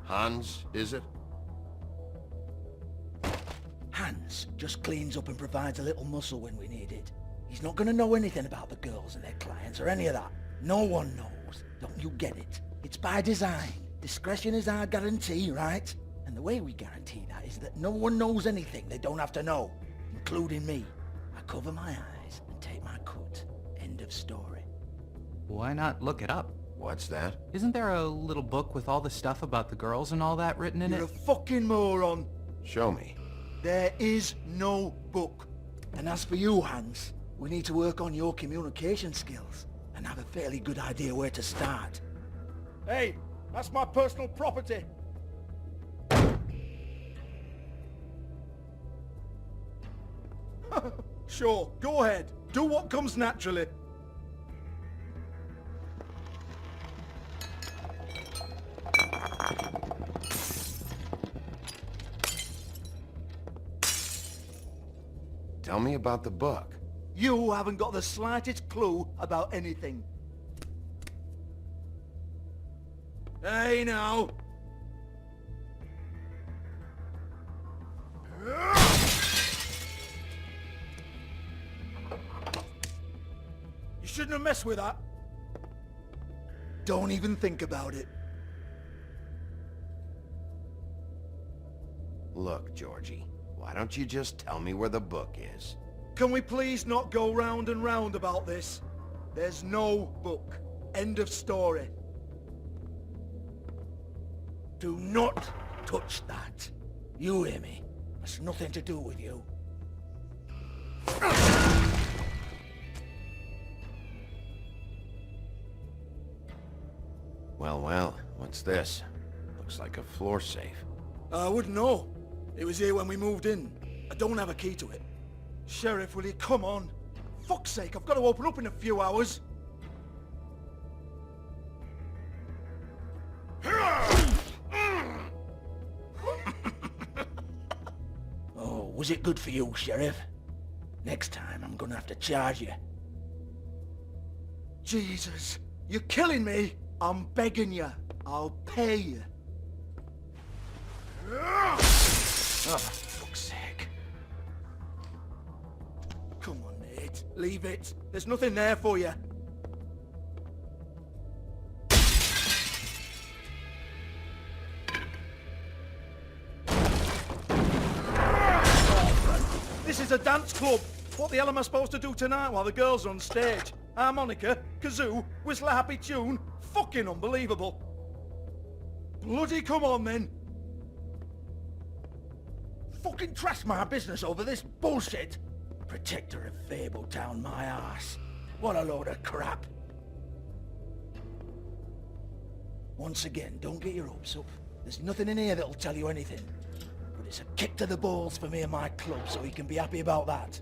Hans, is it? Hans just cleans up and provides a little muscle when we need it. He's not gonna know anything about the girls and their clients or any of that. No one knows. Don't you get it? It's by design. Discretion is our guarantee, right? And the way we guarantee that is that no one knows anything they don't have to know, including me. I cover my eyes and take my cut. End of story. Why not look it up? What's that? Isn't there a little book with all the stuff about the girls and all that written in You're it? a fucking moron. Show me. There is no book. And as for you, Hans, we need to work on your communication skills and have a fairly good idea where to start. Hey, that's my personal property. Sure, go ahead. Do what comes naturally. Tell me about the book. You haven't got the slightest clue about anything. Hey, now. You shouldn't have messed with that. Don't even think about it. Look, Georgie, why don't you just tell me where the book is? Can we please not go round and round about this? There's no book. End of story. Do not touch that. You hear me? That's nothing to do with you. Well, what's this? Looks like a floor safe. I wouldn't know. It was here when we moved in. I don't have a key to it. Sheriff, will you come on? Fuck's sake, I've got to open up in a few hours. Was it good for you, Sheriff? Next time, I'm gonna have to charge you. Jesus, you're killing me. I'm begging you. I'll pay you. Oh, for fuck's sake. Come on, mate. Leave it. There's nothing there for you. This is a dance club. What the hell am I supposed to do tonight while the girls are on stage? Harmonica, kazoo, whistle a happy tune. Fucking unbelievable. Bloody come on then. Fucking trash my business over this bullshit. Protector of Fabletown, my ass. What a load of crap. Once again, don't get your hopes up. There's nothing in here that'll tell you anything. But it's a kick to the balls for me and my club, so he can be happy about that.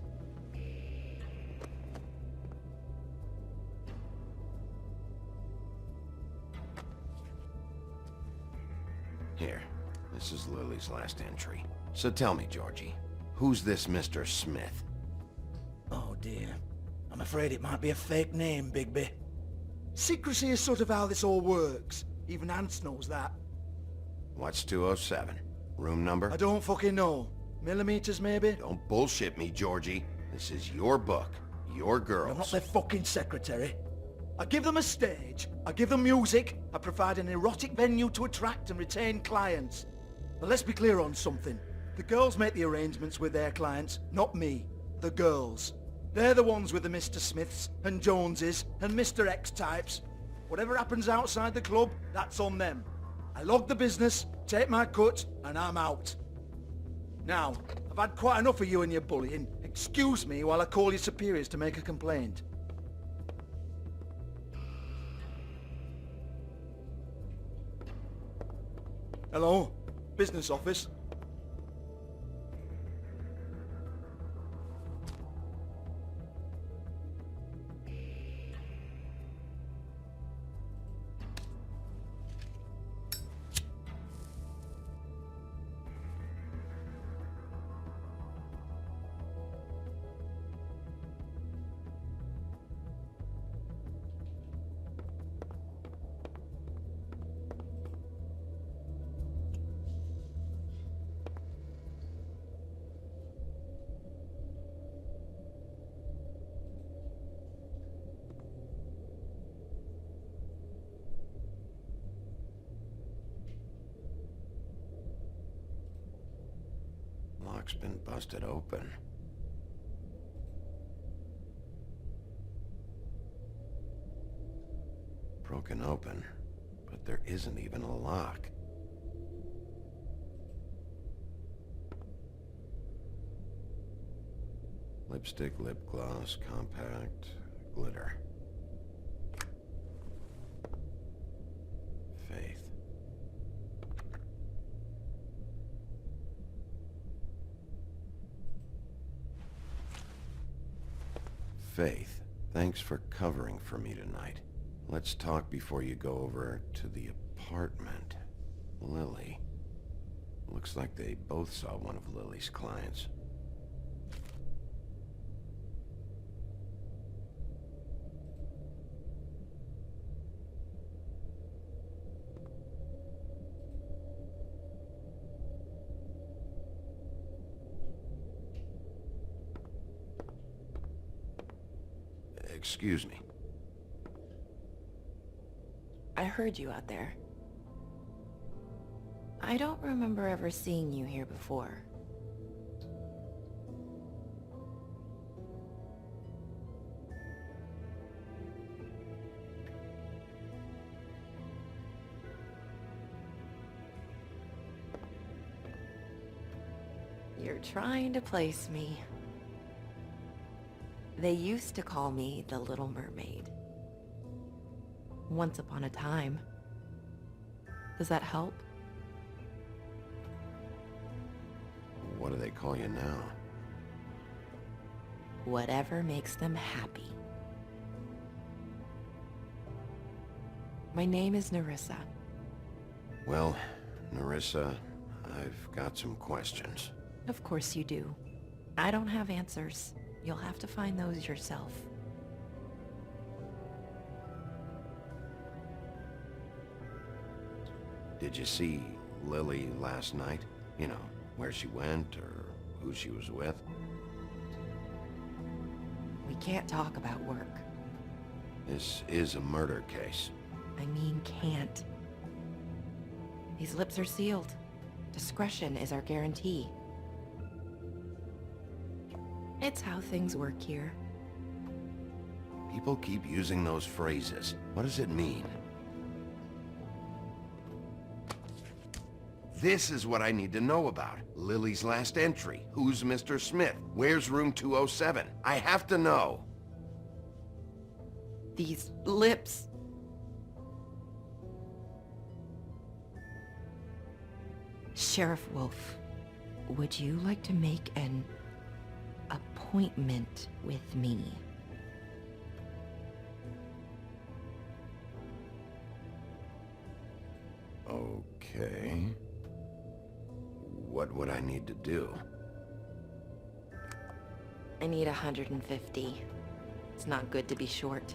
Here, this is Lily's last entry. So tell me, Georgie, who's this Mr. Smith? Oh dear. I'm afraid it might be a fake name, Bigby. Secrecy is sort of how this all works. Even Ants knows that. What's 207? Room number? I don't fucking know. Millimeters, maybe? Don't bullshit me, Georgie. This is your book. Your girls. I'm not their fucking secretary. I give them a stage, I give them music, I provide an erotic venue to attract and retain clients. But let's be clear on something. The girls make the arrangements with their clients, not me. The girls. They're the ones with the Mr. Smiths and Joneses and Mr. X types. Whatever happens outside the club, that's on them. I log the business, take my cut, and I'm out. Now, I've had quite enough of you and your bullying. Excuse me while I call your superiors to make a complaint. Hello? Business office? Lock's been busted open. Broken open, but there isn't even a lock. Lipstick, lip gloss, compact, glitter. Faith. Faith, thanks for covering for me tonight. Let's talk before you go over to the apartment. Lily. Looks like they both saw one of Lily's clients. Excuse me. I heard you out there. I don't remember ever seeing you here before. You're trying to place me. They used to call me the Little Mermaid. Once upon a time. Does that help? What do they call you now? Whatever makes them happy. My name is Nerissa. Well, Nerissa, I've got some questions. Of course you do. I don't have answers. You'll have to find those yourself. Did you see Lily last night? You know, where she went or who she was with? We can't talk about work. This is a murder case. I mean can't. These lips are sealed. Discretion is our guarantee. It's how things work here. People keep using those phrases. What does it mean? This is what I need to know about. Lily's last entry. Who's Mr. Smith? Where's room 207? I have to know. These lips. Sheriff Wolf, would you like to make an appointment with me? Okay. What would I need to do? I need 150. It's not good to be short.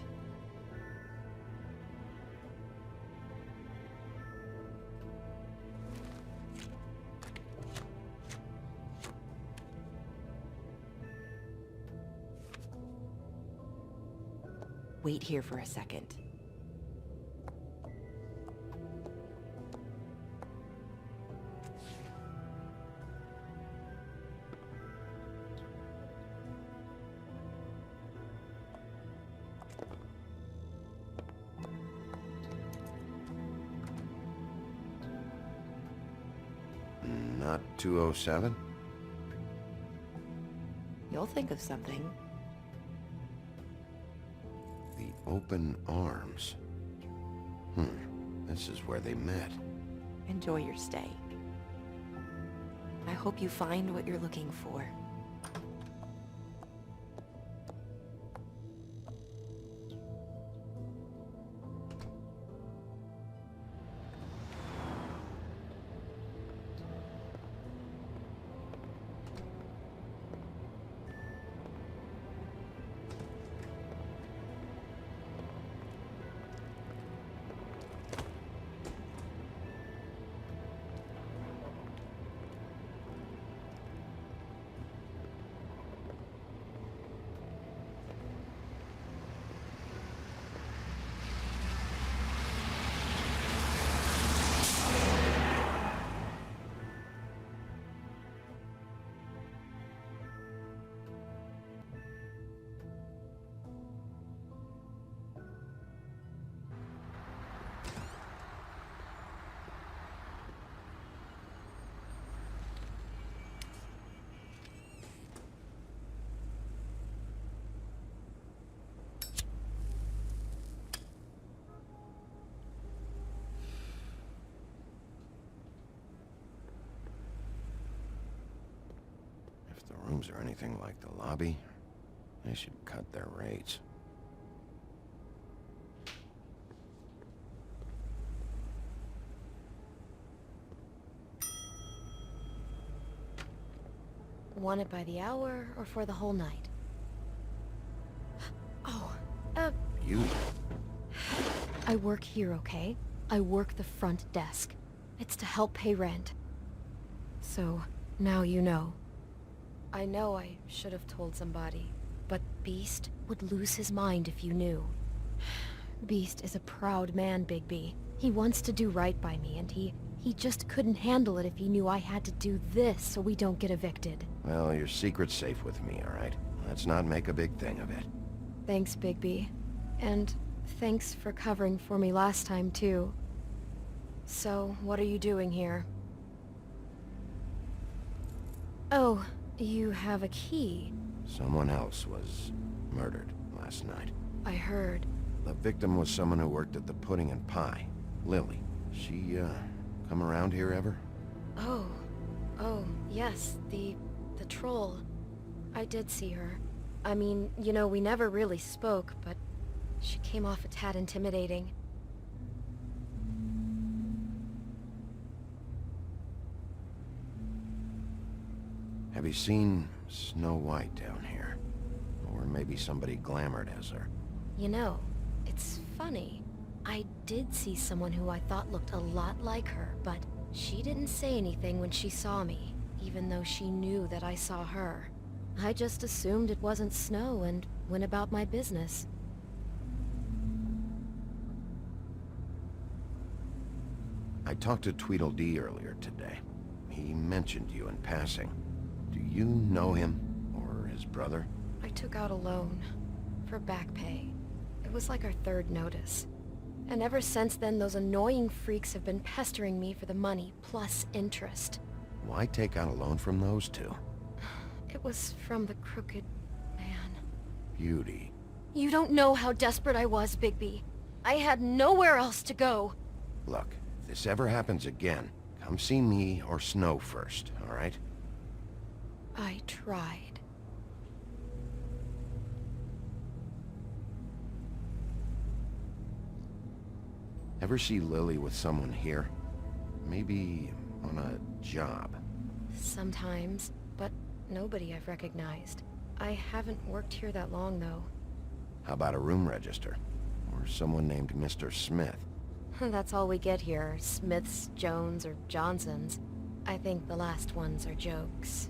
Wait here for a second. Not 207? You'll think of something. The open arms. This is where they met. Enjoy your stay. I hope you find what you're looking for. If the rooms are anything like the lobby, they should cut their rates. Want it by the hour or for the whole night? Oh, You? I work here, okay? I work the front desk. It's to help pay rent. So, now you know. I know I should have told somebody, but Beast would lose his mind if you knew. Beast is a proud man, Bigby. He wants to do right by me, and he just couldn't handle it if he knew I had to do this so we don't get evicted. Well, your secret's safe with me, all right? Let's not make a big thing of it. Thanks, Bigby. And thanks for covering for me last time, too. So, what are you doing here? Oh, you have a key. Someone else was murdered last night. I heard. The victim was someone who worked at the Pudding and Pie. Lily. She, come around here ever? Oh, yes, the troll. I did see her. I mean, you know, we never really spoke, but she came off a tad intimidating. Have you seen Snow White down here. Or maybe somebody glamored as her. You know, it's funny. I did see someone who I thought looked a lot like her, but she didn't say anything when she saw me, even though she knew that I saw her. I just assumed it wasn't Snow and went about my business. I talked to Tweedledee earlier today. He mentioned you in passing. Do you know him? Or his brother? I took out a loan for back pay. It was like our third notice. And ever since then, those annoying freaks have been pestering me for the money, plus interest. Why take out a loan from those two? It was from the crooked man. Beauty. You don't know how desperate I was, Bigby. I had nowhere else to go. Look, if this ever happens again, come see me or Snow first, all right? I tried. Ever see Lily with someone here? Maybe on a job. Sometimes, but nobody I've recognized. I haven't worked here that long, though. How about a room register? Or someone named Mr. Smith? That's all we get here, Smiths, Jones, or Johnsons. I think the last ones are jokes.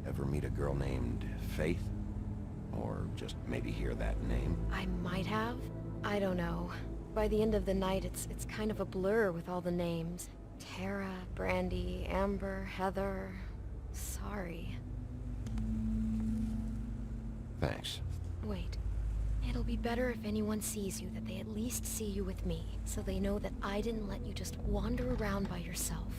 Ever meet a girl named Faith? Or just maybe hear that name? I might have. I don't know. By the end of the night, it's kind of a blur with all the names. Tara, Brandy, Amber, Heather... Sorry. Thanks. Wait. It'll be better if anyone sees you that they at least see you with me, so they know that I didn't let you just wander around by yourself.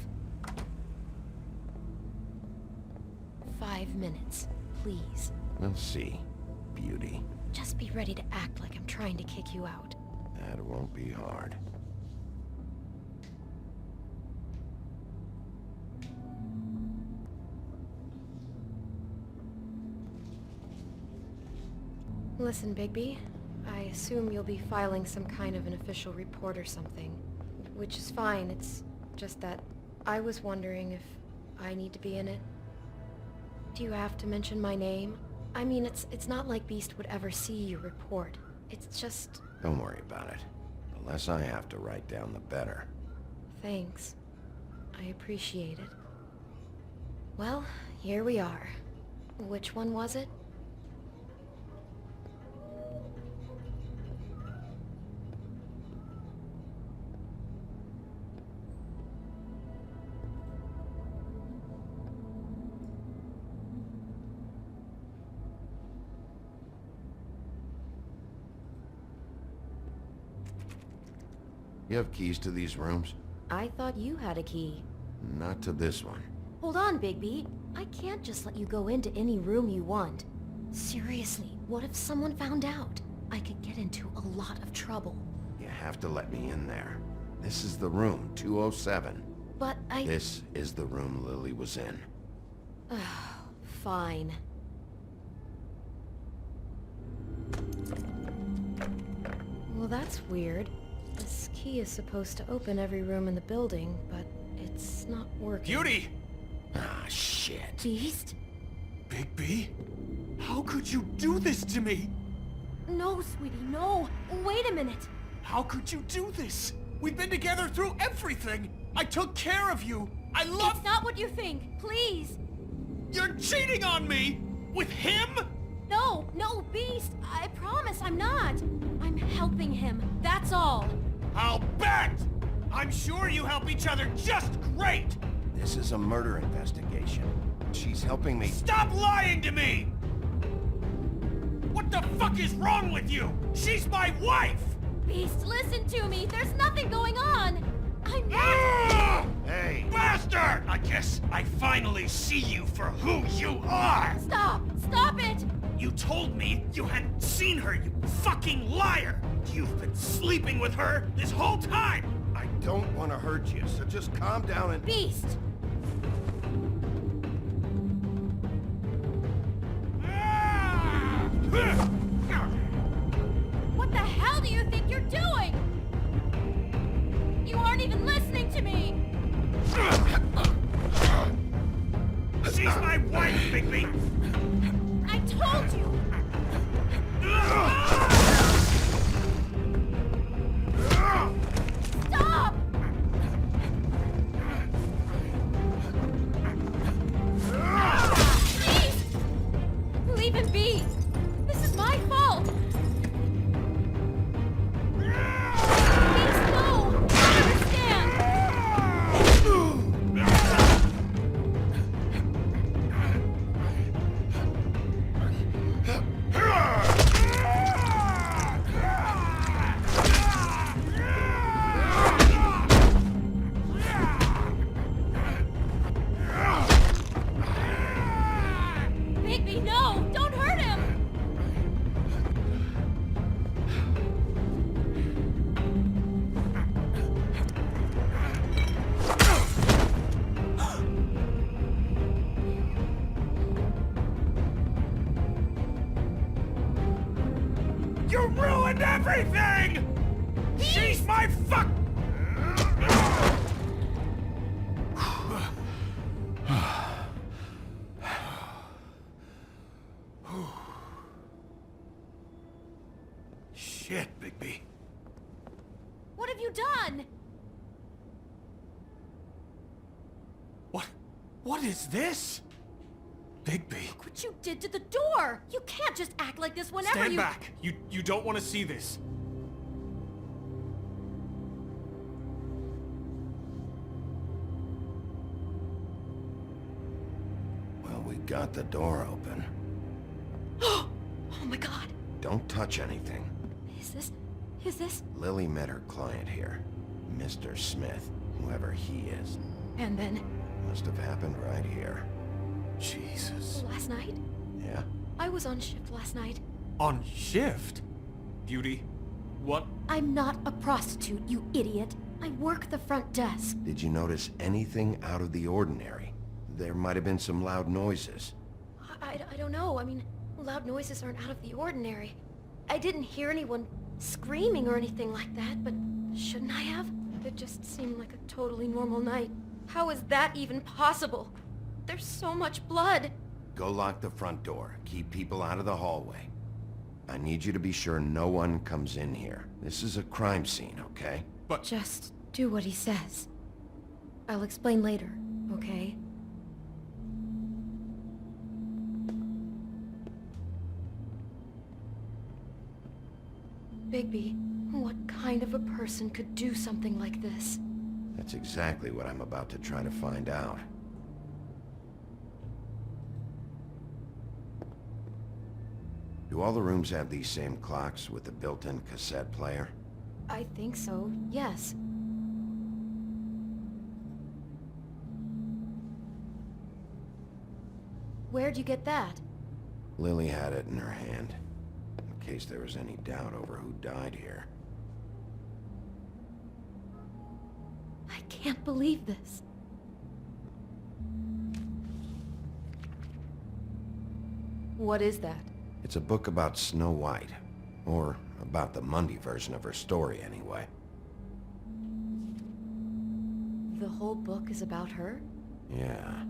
5 minutes, please. We'll see, Beauty. Just be ready to act like I'm trying to kick you out. That won't be hard. Listen, Bigby. I assume you'll be filing some kind of an official report or something. Which is fine, it's just that I was wondering if I need to be in it. Do you have to mention my name? I mean, it's not like Beast would ever see your report. It's just... Don't worry about it. The less I have to write down, the better. Thanks. I appreciate it. Well, here we are. Which one was it? You have keys to these rooms? I thought you had a key. Not to this one. Hold on, Bigby. I can't just let you go into any room you want. Seriously, what if someone found out? I could get into a lot of trouble. You have to let me in there. This is the room, 207. But This is the room Lily was in. Fine. Well, that's weird. This key is supposed to open every room in the building, but it's not working. Beauty! Ah, shit. Beast? Bigby? How could you do this to me? No, sweetie, no. Wait a minute. How could you do this? We've been together through everything. I took care of you. I love... It's not what you think. Please. You're cheating on me! With him? No, Beast. I promise I'm not. I'm helping him. That's all. I'll bet! I'm sure you help each other just great! This is a murder investigation. She's helping me... Stop lying to me! What the fuck is wrong with you? She's my wife! Beast, listen to me. There's nothing going on. I'm not... Ah! Hey! Bastard! I guess I finally see you for who you are! Stop! Stop it! You told me you hadn't seen her, you fucking liar! You've been sleeping with her this whole time! I don't want to hurt you, so just calm down and... Beast! What the hell do you think you're doing? You aren't even listening to me! She's my wife, Bigby! I told you! Stop! Please! Leave him be! This is my fault! Please, no! I understand! Bigby, no! Don't hurt him! You ruined everything! She's my fuck... Shit, Bigby. What have you done? What is this? Bigby. Look what you did to the door! You can't just act like this whenever Stand you- back. You don't want to see this. Well, we got the door open. Oh my god! Don't touch anything. Is this... Lily met her client here, Mr. Smith, whoever he is. And then... Must have happened right here. Jesus. Last night? Yeah? I was on shift last night. On shift? Beauty, what? I'm not a prostitute, you idiot. I work the front desk. Did you notice anything out of the ordinary? There might have been some loud noises. I don't know. I mean, loud noises aren't out of the ordinary. I didn't hear anyone screaming or anything like that, but shouldn't I have? It just seemed like a totally normal night. How is that even possible? There's so much blood. Go lock the front door. Keep people out of the hallway. I need you to be sure no one comes in here. This is a crime scene, okay? But... Just do what he says. I'll explain later, okay? Bigby, what kind of a person could do something like this? That's exactly what I'm about to try to find out. Do all the rooms have these same clocks with the built-in cassette player? I think so, yes. Where'd you get that? Lily had it in her hand, in case there was any doubt over who died here. I can't believe this. What is that? It's a book about Snow White. Or about the Monday version of her story, anyway. The whole book is about her? Yeah.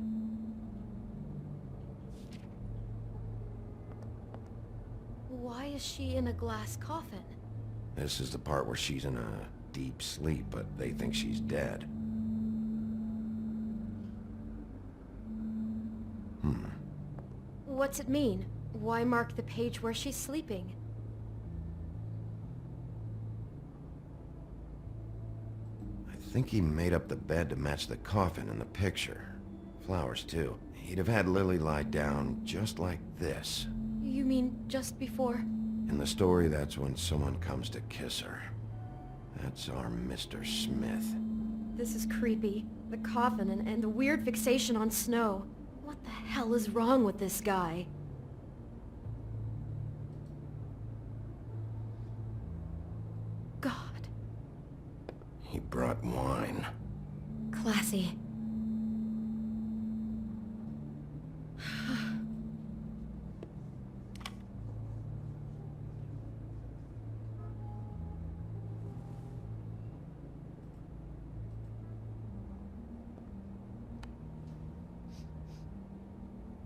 Why is she in a glass coffin? This is the part where she's in a deep sleep, but they think she's dead. What's it mean? Why mark the page where she's sleeping? I think he made up the bed to match the coffin in the picture. Flowers, too. He'd have had Lily lie down just like this. You mean just before? In the story, that's when someone comes to kiss her. That's our Mr. Smith. This is creepy. The coffin and the weird fixation on Snow. What the hell is wrong with this guy? God. He brought wine. Classy.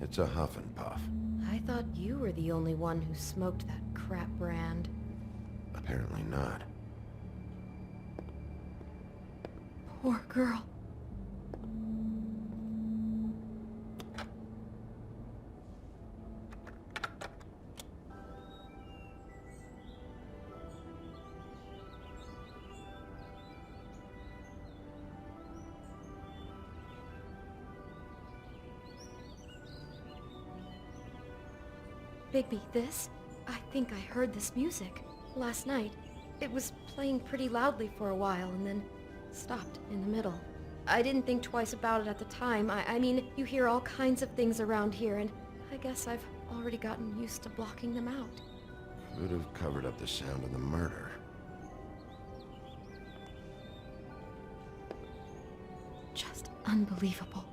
It's a huff and puff. I thought you were the only one who smoked that crap brand. Apparently not. Poor girl. Bigby, this? I think I heard this music. Last night. It was playing pretty loudly for a while and then stopped in the middle. I didn't think twice about it at the time. I mean, you hear all kinds of things around here and I guess I've already gotten used to blocking them out. Could have covered up the sound of the murder. Just unbelievable.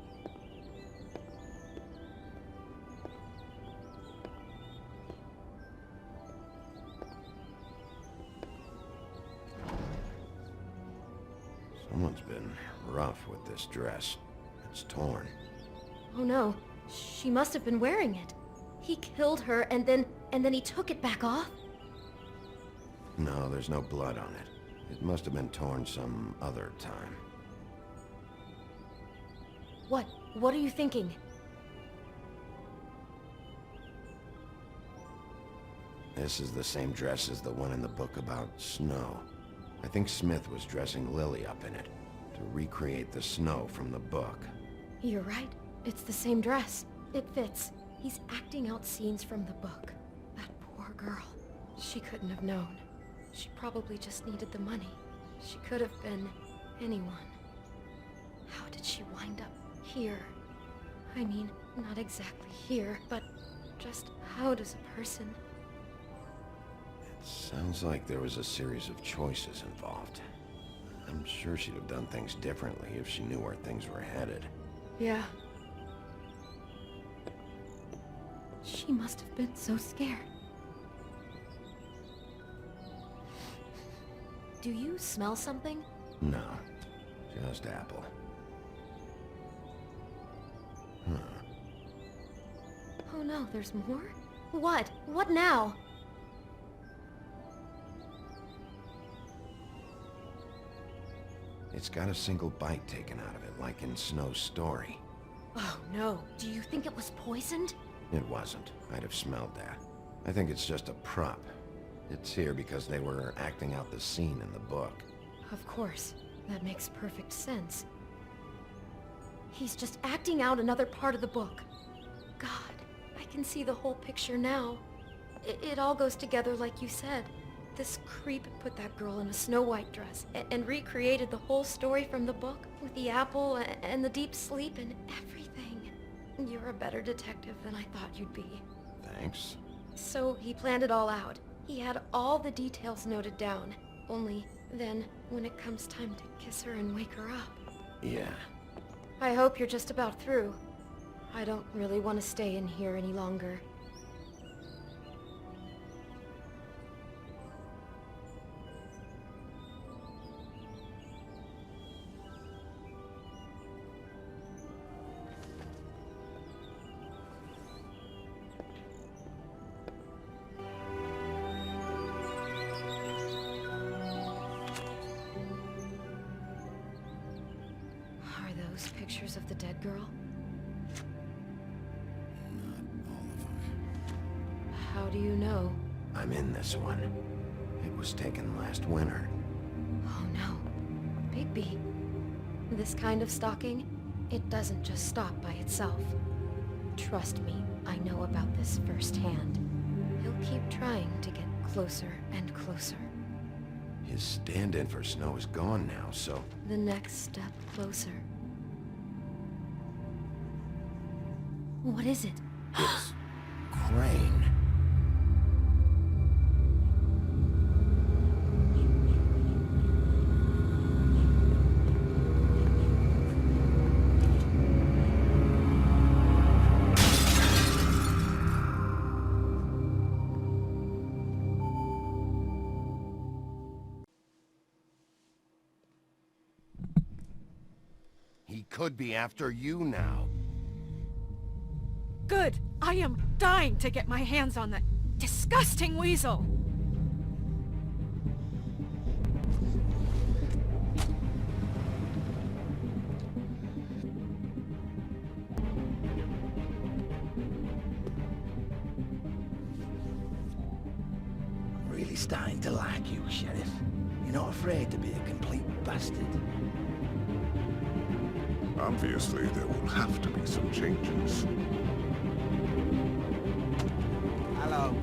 Someone's been rough with this dress. It's torn. Oh no, she must have been wearing it. He killed her and then he took it back off? No, there's no blood on it. It must have been torn some other time. What are you thinking? This is the same dress as the one in the book about snow. I think Smith was dressing Lily up in it, to recreate the snow from the book. You're right. It's the same dress. It fits. He's acting out scenes from the book. That poor girl. She couldn't have known. She probably just needed the money. She could have been anyone. How did she wind up here? I mean, not exactly here, but just how does a person... Sounds like there was a series of choices involved. I'm sure she'd have done things differently if she knew where things were headed. Yeah. She must have been so scared. Do you smell something? No, just apple. Huh. Oh no, there's more? What? What now? It's got a single bite taken out of it, like in Snow's story. Oh no, do you think it was poisoned? It wasn't. I'd have smelled that. I think it's just a prop. It's here because they were acting out the scene in the book. Of course. That makes perfect sense. He's just acting out another part of the book. God, I can see the whole picture now. It all goes together like you said. This creep put that girl in a Snow White dress and recreated the whole story from the book with the apple and the deep sleep and everything. You're a better detective than I thought you'd be. Thanks. So he planned it all out. He had all the details noted down. Only then, when it comes time to kiss her and wake her up. Yeah. I hope you're just about through. I don't really want to stay in here any longer. Those pictures of the dead girl? Not all of them. How do you know? I'm in this one. It was taken last winter. Oh no. Bigby. This kind of stalking, it doesn't just stop by itself. Trust me, I know about this firsthand. He'll keep trying to get closer and closer. His stand-in for Snow is gone now, so... The next step closer. What is it? It's... Crane. He could be after you now. Good. I am dying to get my hands on that disgusting weasel. I'm really starting to like you, Sheriff. You're not afraid to be a complete bastard. Obviously, there will have to be some changes. Hello,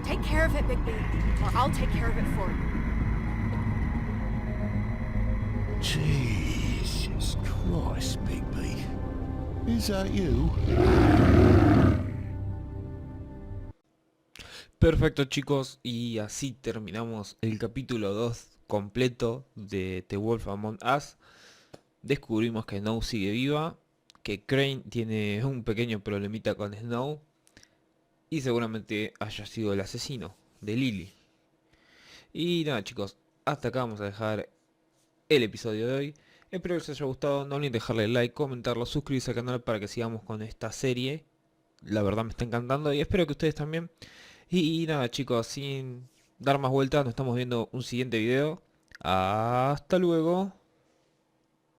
Take care of it, Bigby, or I'll take care of it for you. Jesus Christ, Bigby. Is that you? Perfecto, chicos, y así terminamos el capítulo 2 completo de The Wolf Among Us. Descubrimos que Snow sigue viva, que Crane tiene un pequeño problemita con Snow y seguramente haya sido el asesino de Lily. Y nada, chicos, hasta acá vamos a dejar el episodio de hoy. Espero que les haya gustado, no olviden dejarle like, comentarlo, suscribirse al canal para que sigamos con esta serie. La verdad me está encantando y espero que ustedes también. Y nada, chicos, sin dar más vueltas, nos estamos viendo un siguiente video. Hasta luego.